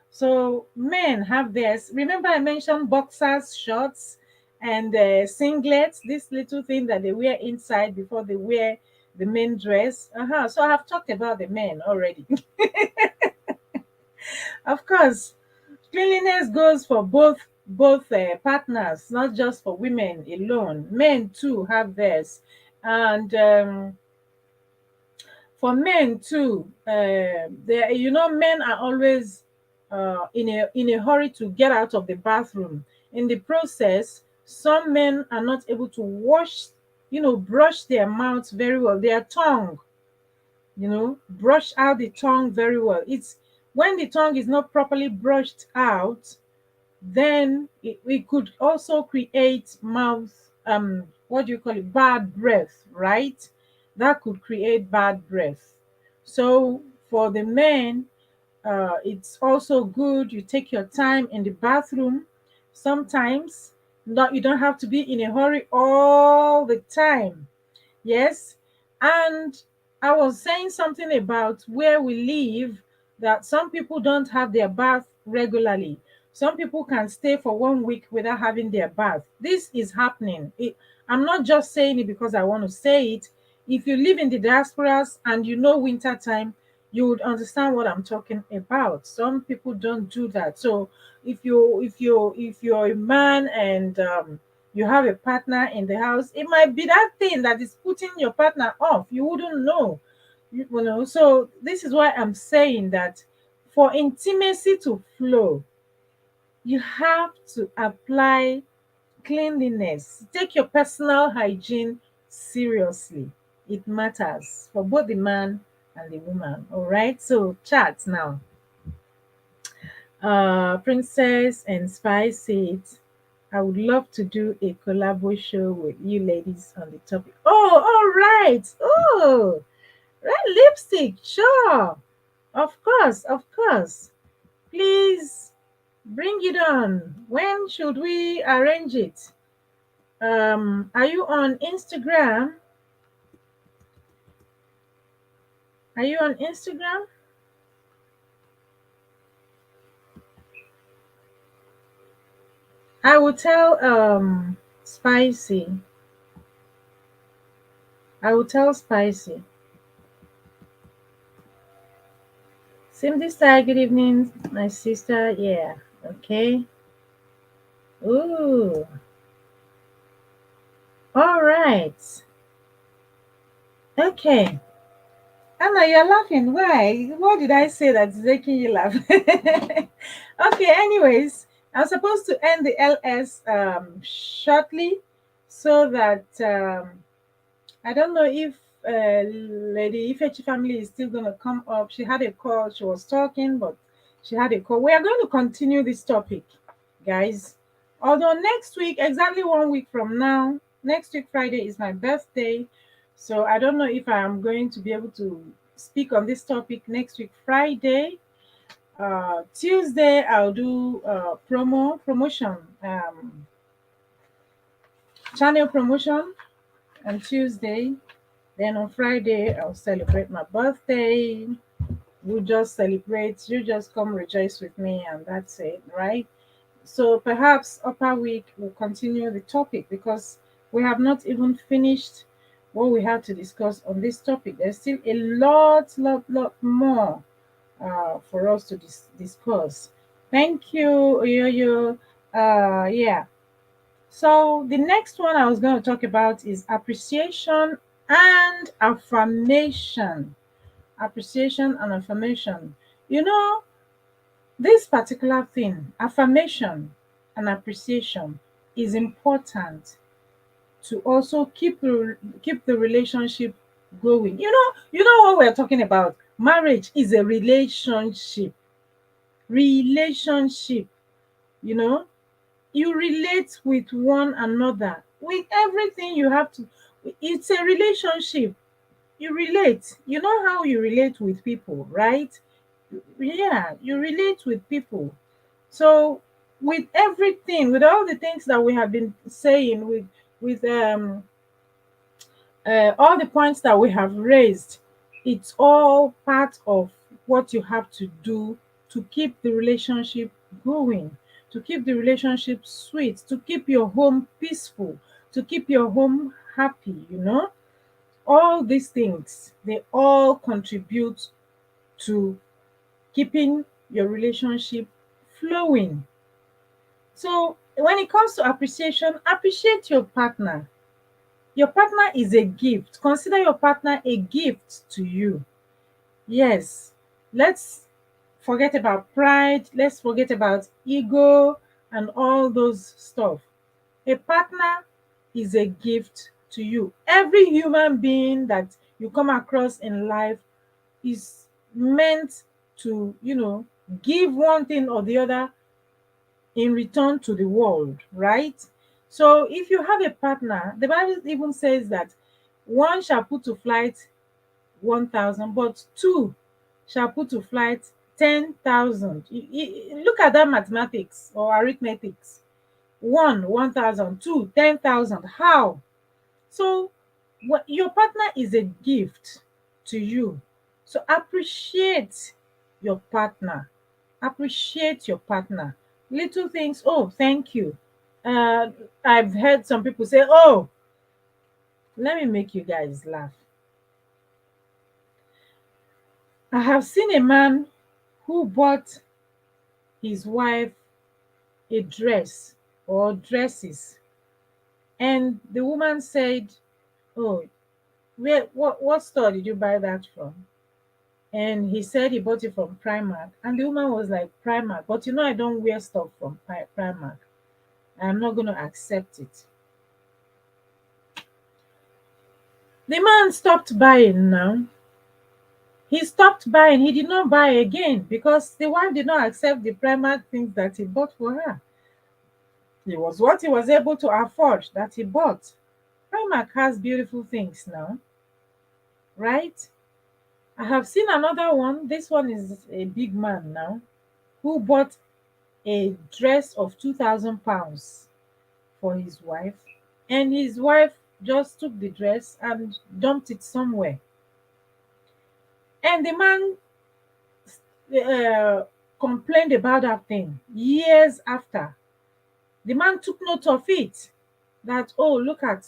So men have theirs. Remember I mentioned boxers, shorts, and singlets, this little thing that they wear inside before they wear the main dress. So I have talked about the men already. Of course, cleanliness goes for both partners, not just for women alone. Men too have theirs, and for men too. Men are always in a hurry to get out of the bathroom. In the process, some men are not able to brush their mouths very well, their tongue. Brush out the tongue very well. It's when the tongue is not properly brushed out, then it could also create mouth, what do you call it, bad breath, right? That could create bad breath. So for the men, it's also good you take your time in the bathroom. Sometimes not, you don't have to be in a hurry all the time. Yes. And I was saying something about where we live, that some people don't have their bath regularly. Some people can stay for 1 week without having their bath. This is happening. I'm not just saying it because I want to say it. If you live in the diasporas and you know winter time, you would understand what I'm talking about. Some people don't do that. So if you're a man and you have a partner in the house, it might be that thing that is putting your partner off. You wouldn't know. So this is why I'm saying that for intimacy to flow, you have to apply cleanliness. Take your personal hygiene seriously. It matters for both the man and the woman. All right. So chat now. Princess and Spice said, I would love to do a collabo show with you ladies on the topic. Oh, all right. Oh, red lipstick. Sure. Of course. Of course. Please bring it on. When should we arrange it? Are you on Instagram? Are you on Instagram? I will tell Spicy. I will tell Spicy. Simple style, good evening, my sister. Yeah. Okay. Ooh. All right. Okay. Anna, you're laughing. Why? What did I say that's making you laugh? Okay, anyways, I'm supposed to end the LS shortly so that I don't know if Lady Ifechi family is still going to come up. She had a call. She was talking, but she had a call. We are going to continue this topic, guys. Although next week, exactly 1 week from now, next week Friday is my birthday. So I don't know if I am going to be able to speak on this topic next week Friday. Tuesday I'll do promotion, channel promotion on Tuesday. Then on Friday, I'll celebrate my birthday. We'll just celebrate. You just come rejoice with me, and that's it, right? So perhaps upper week we'll continue the topic because we have not even finished what we have to discuss on this topic. There's still a lot more for us to discuss. Thank you, Yo. Yeah. So the next one I was going to talk about is appreciation and affirmation. Appreciation and affirmation. You know, this particular thing, affirmation and appreciation, is important to also keep the relationship going. You know what we're talking about. Marriage is a relationship. Relationship, you know, you relate with one another with everything you have to. It's a relationship. You relate. You know how you relate with people, right? Yeah, you relate with people. So with everything, with all the things that we have been saying, with all the points that we have raised, it's all part of what you have to do to keep the relationship going, to keep the relationship sweet, to keep your home peaceful, to keep your home happy, you know? All these things, they all contribute to keeping your relationship flowing. So when it comes to appreciation, appreciate your partner. Your partner is a gift. Consider your partner a gift to you. Yes, let's forget about pride. Let's forget about ego and all those stuff. A partner is a gift to you. Every human being that you come across in life is meant to, give one thing or the other in return to the world, right? So if you have a partner, the Bible even says that one shall put to flight 1,000, but two shall put to flight 10,000. Look at that mathematics or arithmetics. One, 1,000, two, 10,000. How? So your partner is a gift to you. So appreciate your partner. Appreciate your partner. Little things. Oh, thank you. I've heard some people say, oh, let me make you guys laugh. I have seen a man who bought his wife a dress or dresses, and the woman said, oh, what store did you buy that from? And he said he bought it from Primark. And the woman was like, Primark, but I don't wear stuff from Primark. I'm not going to accept it. The man stopped buying now. He stopped buying. He did not buy again because the wife did not accept the primer things that he bought for her. It was what he was able to afford that he bought. Primark has beautiful things now, right? I have seen another one. This one is a big man now who bought a dress of £2,000 for his wife, and his wife just took the dress and dumped it somewhere. And the man uh, complained about that thing years after. The man took note of it that, oh, look at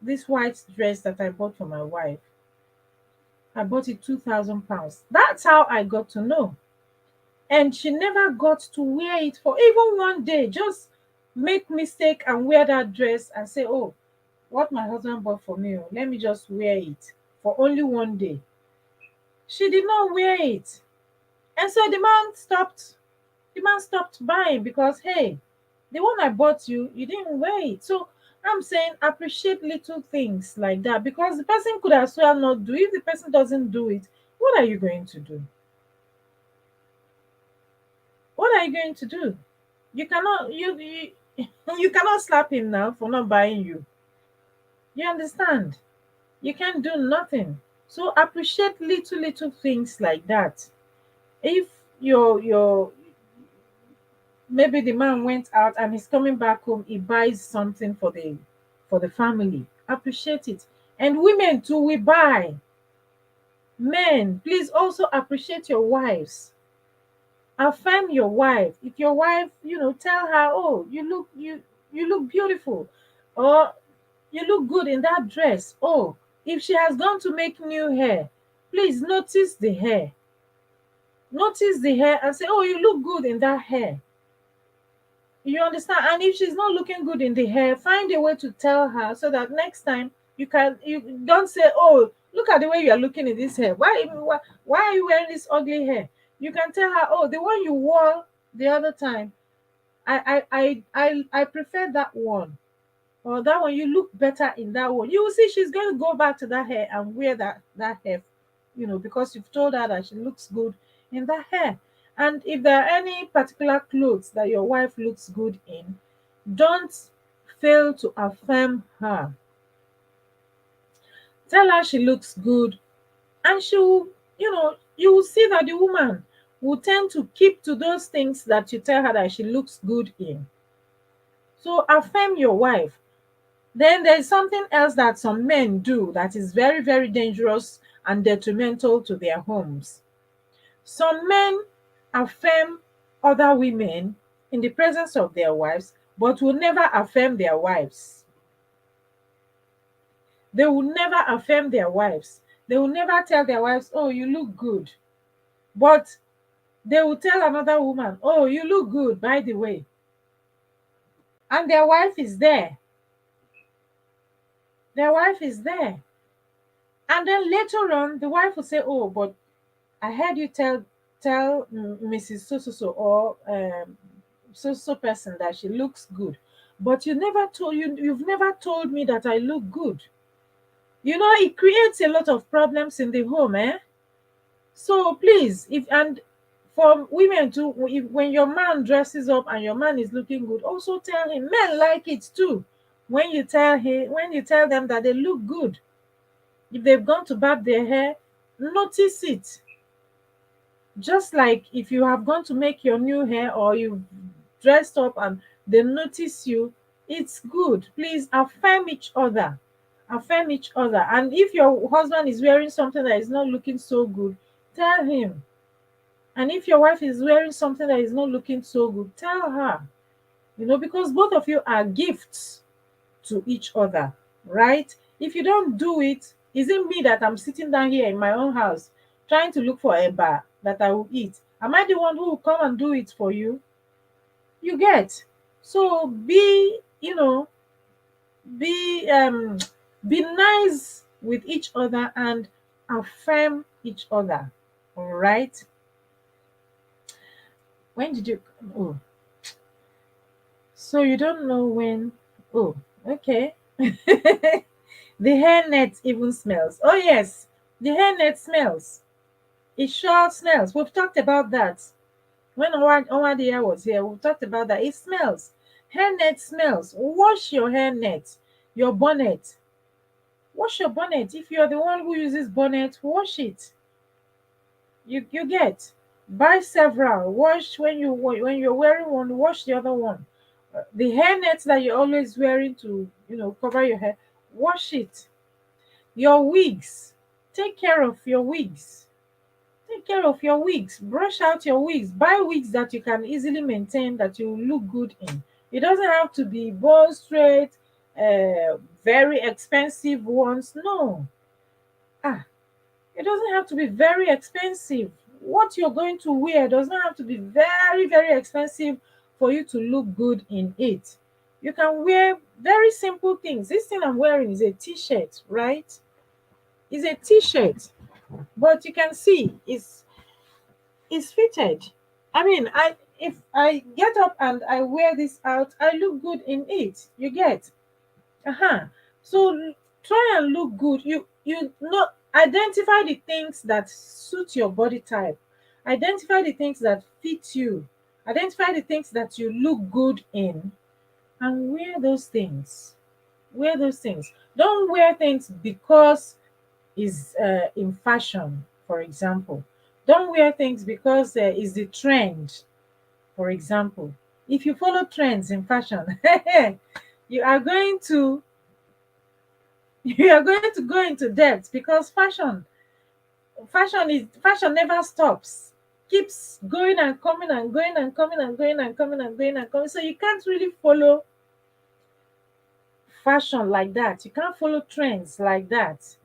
this white dress that I bought for my wife. I bought it £2,000. That's how I got to know. And she never got to wear it for even one day. Just make mistake and wear that dress and say, oh, what my husband bought for me, oh, let me just wear it for only one day. She did not wear it. And so the man stopped buying because, hey, the one I bought you, you didn't wear it. So I'm saying appreciate little things like that because the person could as well not do. If the person doesn't do it, what are you going to do? What are you going to do? You cannot you you cannot slap him now for not buying you. You understand? You can't do nothing. So appreciate little things like that. If your maybe the man went out and he's coming back home, he buys something for the family. Appreciate it. And women too, we buy. Men, please also appreciate your wives. Affirm your wife. If your wife, tell her, oh, you look beautiful, or you look good in that dress. Oh, if she has gone to make new hair, please notice the hair. Notice the hair and say, oh, you look good in that hair. You understand? And if she's not looking good in the hair, find a way to tell her so that next time you don't say, oh, look at the way you are looking in this hair. Why are you wearing this ugly hair? You can tell her, oh, the one you wore the other time, I prefer that one. Or that one, you look better in that one. You will see she's going to go back to that hair and wear that hair, because you've told her that she looks good in that hair. And if there are any particular clothes that your wife looks good in, don't fail to affirm her. Tell her she looks good, and she will, you will see that the woman will tend to keep to those things that you tell her that she looks good in. So affirm your wife. Then there's something else that some men do that is very, very dangerous and detrimental to their homes. Some men affirm other women in the presence of their wives, but will never affirm their wives. They will never affirm their wives. They will never tell their wives, oh, you look good. But they will tell another woman, oh, you look good, by the way. And their wife is there. Their wife is there. And then later on, the wife will say, oh, but I heard you tell Mrs. So so so or so so person that she looks good, but you've never told me that I look good. It creates a lot of problems in the home, eh? So please, if and for women too, when your man dresses up and your man is looking good, also tell him. Men like it too. When you tell them that they look good, if they've gone to barb their hair, notice it. Just like if you have gone to make your new hair or you've dressed up and they notice you, it's good. Please affirm each other. Affirm each other. And if your husband is wearing something that is not looking so good, tell him. And if your wife is wearing something that is not looking so good, tell her. Because both of you are gifts to each other, right? If you don't do it, is it me that I'm sitting down here in my own house trying to look for a bar that I will eat? Am I the one who will come and do it for you? You get. So be be nice with each other and affirm each other. All right. When did you? Oh, so you don't know when? Oh, okay. The hairnet even smells. Oh yes, the hairnet smells. It sure smells. We've talked about that. When Owadia was here, we talked about that. It smells. Hairnet smells. Wash your hairnet, your bonnet. Wash your bonnet. If you're the one who uses bonnet, wash it. You get. Buy several. Wash when you're wearing one. Wash the other one. The hairnet that you're always wearing to cover your hair. Wash it. Your wigs. Take care of your wigs. Take care of your wigs. Brush out your wigs. Buy wigs that you can easily maintain, that you look good in. It doesn't have to be bone straight, very expensive ones. No. Ah, it doesn't have to be very expensive. What you're going to wear does not have to be very, very expensive for you to look good in it. You can wear very simple things. This thing I'm wearing is a t-shirt, right? It's a t-shirt, but you can see it's fitted. I mean, I if I get up and I wear this out, I look good in it. You get? Uh-huh. So try and look good. You know, identify the things that suit your body type. Identify the things that fit you. Identify the things that you look good in, and wear those things. Wear those things. Don't wear things because is in fashion, for example. Don't wear things because it's the trend, for example. If you follow trends in fashion, you are going to you are going to go into debt, because fashion never stops, keeps going and coming and going and coming and going and coming and going and coming. So you can't really follow fashion like that. You can't follow trends like that.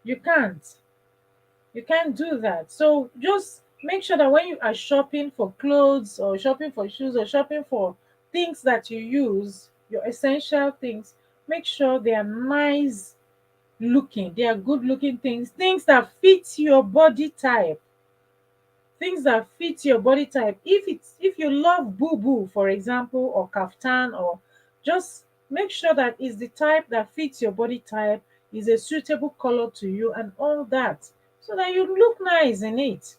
You can't. You can't do that. So just make sure that when you are shopping for clothes or shopping for shoes or shopping for things that you use, your essential things, make sure they are nice looking. They are good looking things, things that fit your body type. Things that fit your body type. If you love boo boo, for example, or kaftan, or just make sure that is the type that fits your body type, is a suitable color to you, and all that, so that you look nice in it.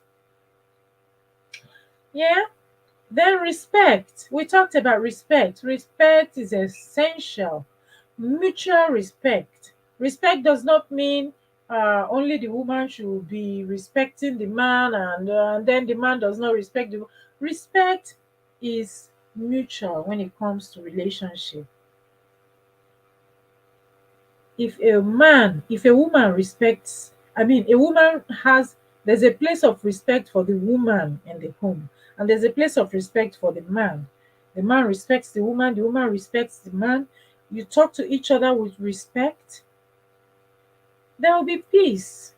Yeah. Then respect. We talked about respect. Respect is essential. Mutual respect. Respect does not mean only the woman should be respecting the man, and then the man does not respect the. Respect is mutual when it comes to relationship. If a woman respects, I mean, a woman has, there's a place of respect for the woman in the home, and there's a place of respect for the man. The man respects the woman respects the man. You talk to each other with respect, there will be peace.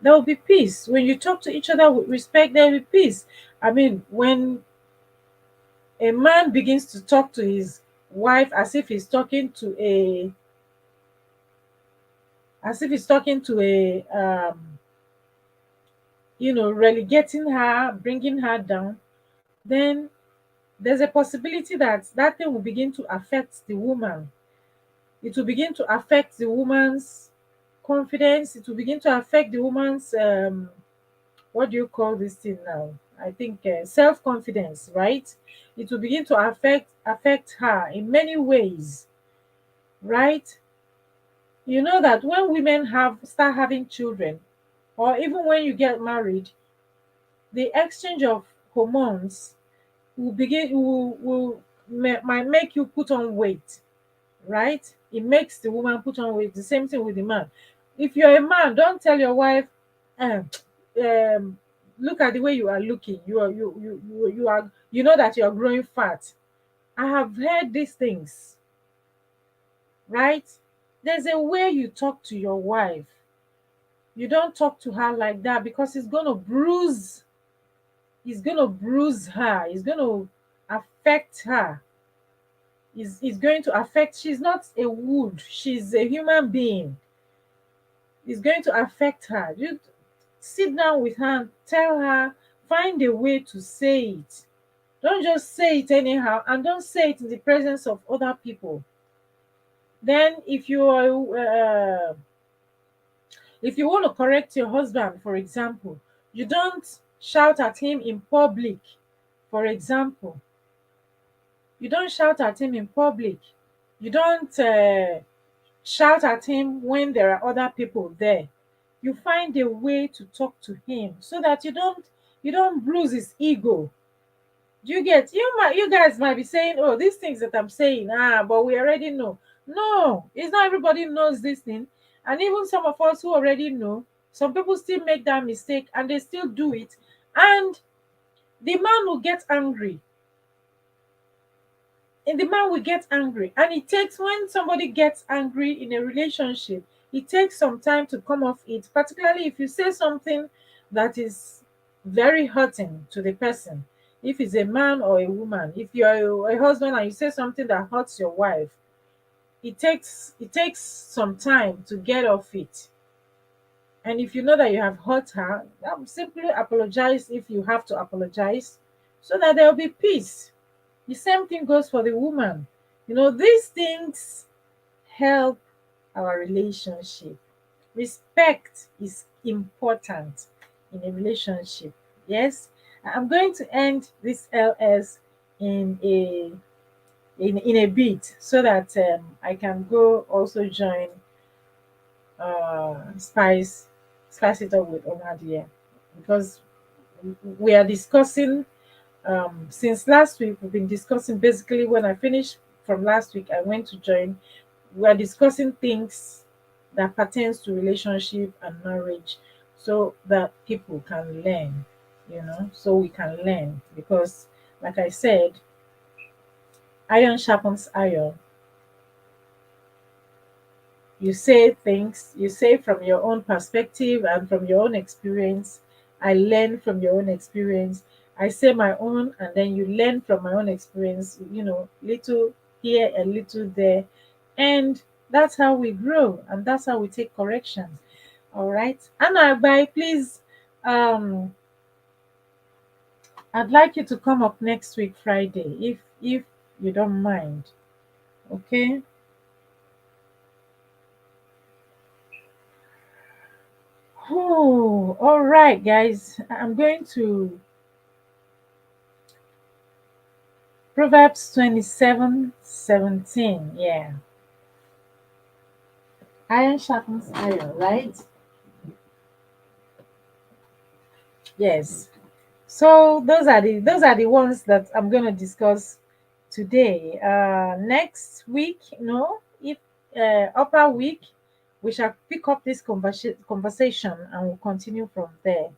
There will be peace. When you talk to each other with respect, there will be peace. I mean, when a man begins to talk to his wife as if he's talking to a relegating her, bringing her down, then there's a possibility that that thing will begin to affect the woman. It will begin to affect the woman's confidence. It will begin to affect the woman's what do you call this thing now? I think self confidence, right? It will begin to affect her in many ways, right? You know that when women have start having children, or even when you get married, the exchange of hormones might make you put on weight, right? It makes the woman put on weight. The same thing with the man. If you're a man, don't tell your wife, um, um, look at the way you are looking. You know that you are growing fat. I have heard these things, right? There's a way you talk to your wife. You don't talk to her like that, because it's gonna bruise her. It's gonna affect her. Is going to affect. She's not a wood. She's a human being. It's going to affect her. You sit down with her and tell her, find a way to say it. Don't just say it anyhow, and don't say it in the presence of other people. Then if you want to correct your husband, for example, you don't shout at him in public. For example, you don't shout at him in public. You don't shout at him when there are other people there. You find a way to talk to him so that you don't bruise his ego. You get, you guys might be saying, oh, these things that I'm saying, but we already know. No, it's not everybody knows this thing. And even some of us who already know, some people still make that mistake and they still do it. And the man will get angry. And the man will get angry. And it takes, when somebody gets angry in a relationship, it takes some time to come off it, particularly if you say something that is very hurting to the person. If it's a man or a woman, if you're a husband and you say something that hurts your wife, it takes some time to get off it. And if you know that you have hurt her, simply apologize if you have to apologize, so that there will be peace. The same thing goes for the woman. These things help our relationship. Respect is important in a relationship. Yes, I'm going to end this LS in a bit, so that I can go also join spice spice it up with Onadia, because we are discussing since last week. We've been discussing, basically when I finished from last week, I went to join. We are discussing things that pertains to relationship and marriage, so that people can learn, so we can learn, because like I said, iron sharpens iron. You say things, you say from your own perspective and from your own experience. I learn from your own experience. I say my own, and then you learn from my own experience, little here and little there. And that's how we grow, and that's how we take corrections. All right. Anna, bye, please. I'd like you to come up next week, Friday, if you don't mind. Okay. Oh, all right, guys. I'm going to Proverbs 27:17. Yeah. Iron sharpens iron, right? Yes. So those are the ones that I'm gonna discuss today. Next week, if upper week, we shall pick up this conversation and we'll continue from there.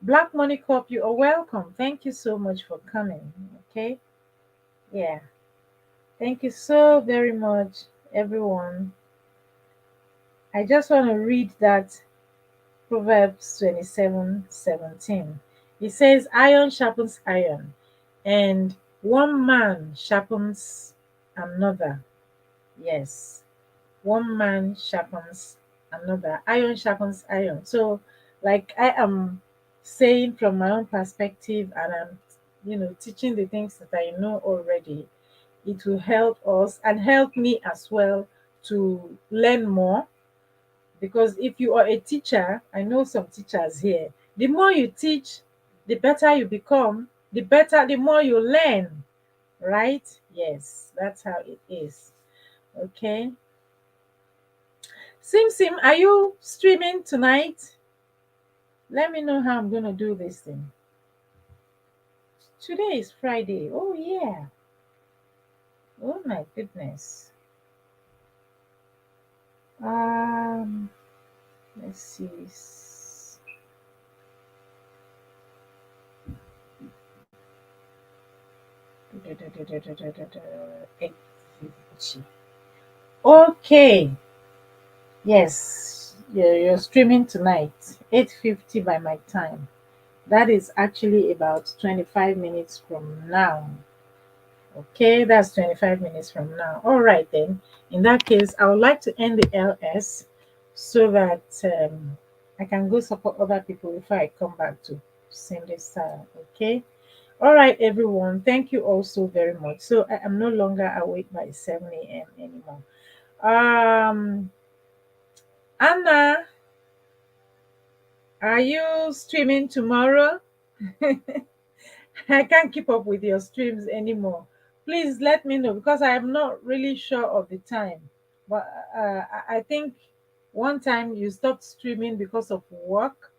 Black Money Cup, you are welcome. Thank you so much for coming. Okay. Yeah. Thank you so very much, everyone. I just want to read that Proverbs 27:17. It says, iron sharpens iron, and one man sharpens another. Yes, one man sharpens another. Iron sharpens iron. So, like I am saying from my own perspective, and I'm, teaching the things that I know already, it will help us and help me as well to learn more. Because if you are a teacher, I know some teachers here, the more you teach, the better you become, the more you learn, right? Yes, that's how it is. Okay. Sim, are you streaming tonight? Let me know how I'm going to do this thing. Today is Friday. Oh, yeah. Oh, my goodness. Um, let's see. 8:50. Okay. Yes, you're streaming tonight. 8:50 by my time. That is actually about 25 minutes from now. Okay, that's 25 minutes from now. All right, then. In that case, I would like to end the LS so that I can go support other people before I come back to send this style. Okay. All right, everyone. Thank you all so very much. So I am no longer awake by 7 a.m. anymore. Um, Anna, are you streaming tomorrow? I can't keep up with your streams anymore. Please let me know because I am not really sure of the time. But I think one time you stopped streaming because of work.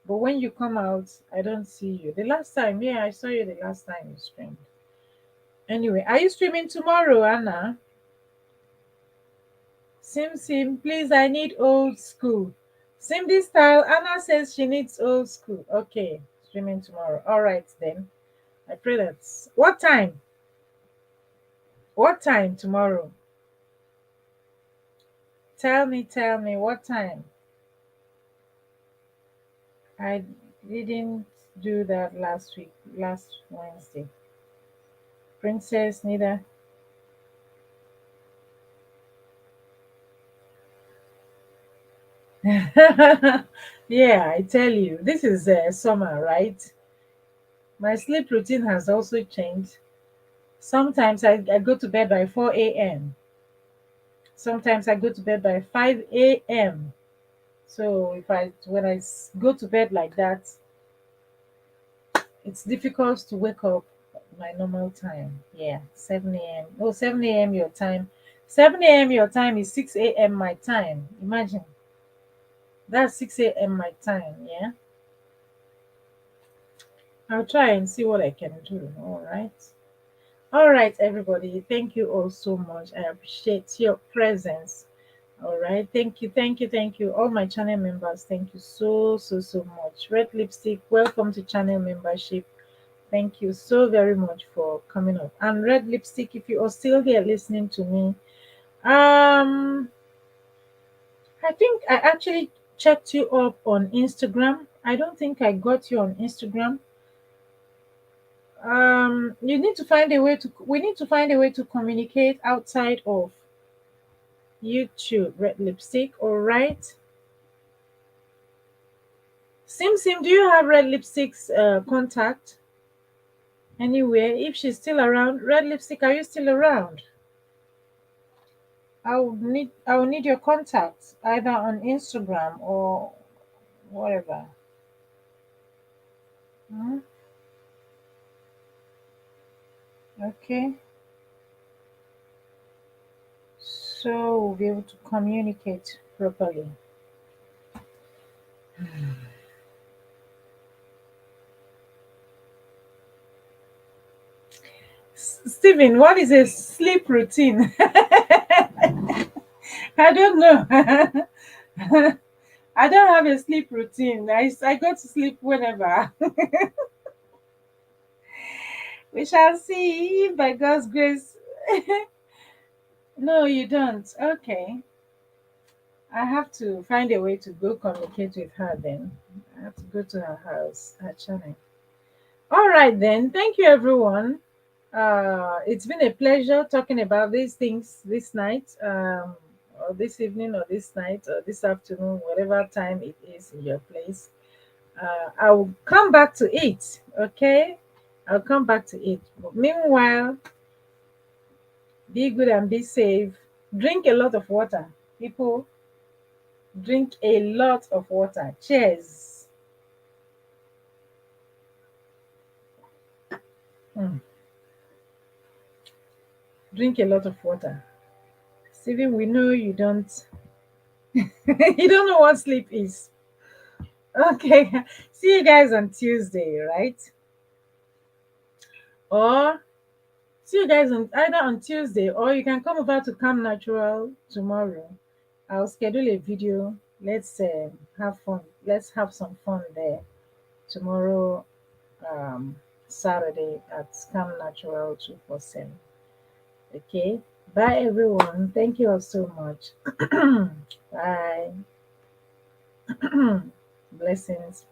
But when you come out, I don't see you. The last time, yeah, I saw you the last time you streamed. Anyway, are you streaming tomorrow, Anna? Sim, please, I need old school. Sim this style. Anna says she needs old school. Okay, streaming tomorrow. All right then. I pray that's what time? What time tomorrow? Tell me what time. I didn't do that last week, last Wednesday. Princess, neither. Yeah, I tell you, this is summer, right? My sleep routine has also changed. Sometimes I go to bed by 4 a.m. Sometimes I go to bed by 5 a.m. So if I when go to bed like that, it's difficult to wake up my normal time. Yeah, 7 a.m. Oh, 7 a.m. your time. 7 a.m. your time is 6 a.m. my time. Imagine that's 6 a.m. my time. Yeah, I'll try and see what I can do. All right. All right, everybody. Thank you all so much. I appreciate your presence. All right. Thank you. All my channel members, thank you so much. Red Lipstick, welcome to channel membership. Thank you so very much for coming up. And Red Lipstick, if you are still here listening to me, um, I think I actually checked you up on Instagram. I don't think I got you on Instagram. You need to find a way to. We need to find a way to communicate outside of YouTube. Red Lipstick, all right. Sim, do you have Red Lipstick's contact anywhere? If she's still around, Red Lipstick, are you still around? I will need your contact either on Instagram or whatever. Hmm? Okay, so we'll be able to communicate properly. Stephen, what is a sleep routine? I don't know. I don't have a sleep routine. I go to sleep whenever. We shall see by God's grace. No, you don't. Okay. I have to find a way to go communicate with her then. I have to go to her house, her channel. All right then. Thank you everyone. It's been a pleasure talking about these things this night, or this evening, or this night, or this afternoon, whatever time it is in your place. I will come back to it. Okay, I'll come back to it. But meanwhile, be good and be safe. Drink a lot of water, people. Drink a lot of water. Cheers. Mm. Drink a lot of water. Stephen, we know you don't you don't know what sleep is. Okay. See you guys on Tuesday, right? Or see you guys on either on Tuesday or you can come over to Come Natural tomorrow. I'll schedule a video. Let's have fun. Let's have some fun there tomorrow, um, Saturday at Come Natural 247. Okay. Bye, everyone. Thank you all so much. Bye. Blessings.